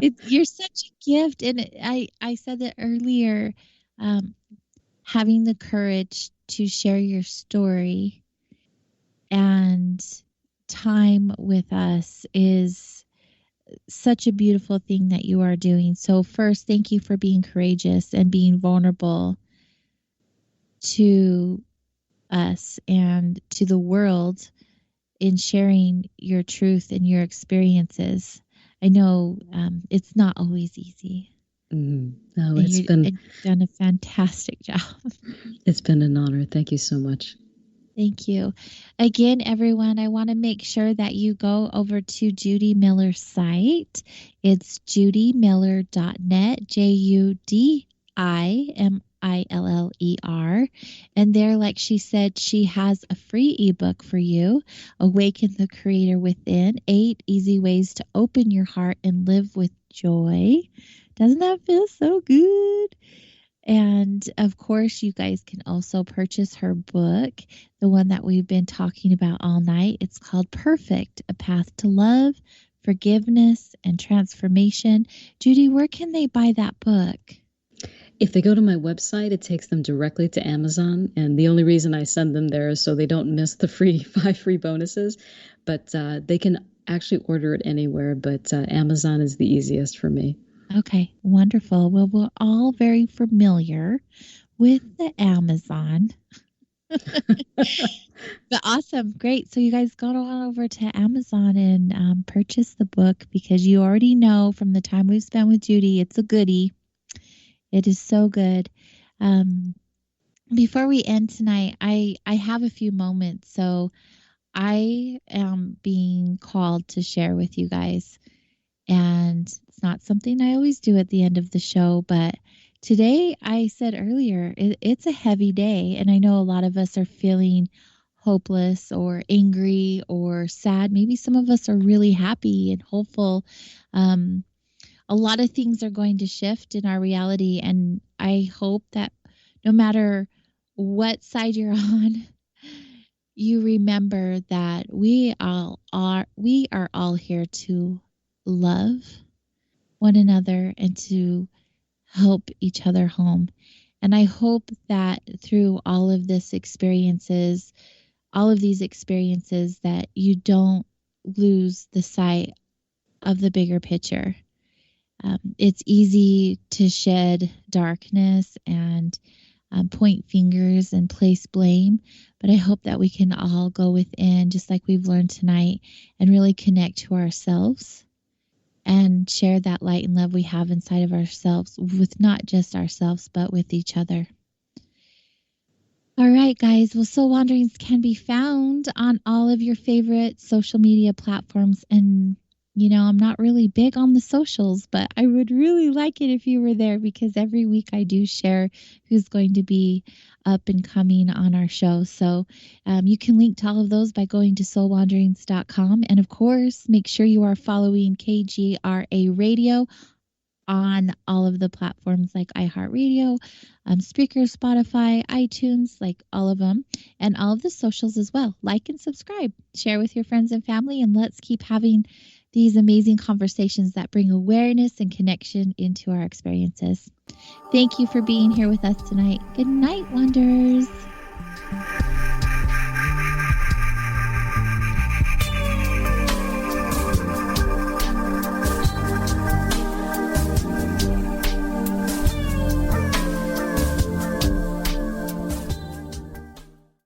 you're such a gift, and I said that earlier. Having the courage to share your story and time with us is such a beautiful thing that you are doing. So first, thank you for being courageous and being vulnerable to us and to the world in sharing your truth and your experiences. I know it's not always easy. No, you've done a fantastic job. It's been an honor. Thank you so much. Thank you. Again, everyone, I want to make sure that you go over to Judi Miller's site. It's judimiller.net, JUDIMILLER. And there, like she said, she has a free ebook for you, Awaken the Creator Within, 8 Easy Ways to Open Your Heart and Live with Joy. Doesn't that feel so good? And of course, you guys can also purchase her book, the one that we've been talking about all night. It's called Perfect, A Path to Love, forgiveness and transformation. Judi, where can they buy that book? If they go to my website, it takes them directly to Amazon. And the only reason I send them there is so they don't miss the 5 free bonuses. But they can actually order it anywhere. But Amazon is the easiest for me. Okay, wonderful. Well, we're all very familiar with the Amazon. But awesome. Great. So you guys go on over to Amazon and purchase the book, because you already know from the time we've spent with Judi, it's a goodie. It is so good. Before we end tonight, I have a few moments. So I am being called to share with you guys. And it's not something I always do at the end of the show, but today, I said earlier, it's a heavy day. And I know a lot of us are feeling hopeless or angry or sad. Maybe some of us are really happy and hopeful. A lot of things are going to shift in our reality. And I hope that no matter what side you're on, you remember that we are all here to love one another and to help each other home. And I hope that through all of these experiences, that you don't lose the sight of the bigger picture. It's easy to shed darkness and point fingers and place blame, but I hope that we can all go within, just like we've learned tonight, and really connect to ourselves and share that light and love we have inside of ourselves, with not just ourselves, but with each other. All right, guys. Well, Soul Wanderings can be found on all of your favorite social media platforms. And, I'm not really big on the socials, but I would really like it if you were there, because every week I do share who's going to be up and coming on our show. So you can link to all of those by going to soulwanderings.com. And of course, make sure you are following KGRA Radio on all of the platforms like iHeartRadio, Spreaker, Spotify, iTunes, like all of them, and all of the socials as well. Like and subscribe, share with your friends and family, and let's keep having these amazing conversations that bring awareness and connection into our experiences. Thank you for being here with us tonight. Good night, Wanderers.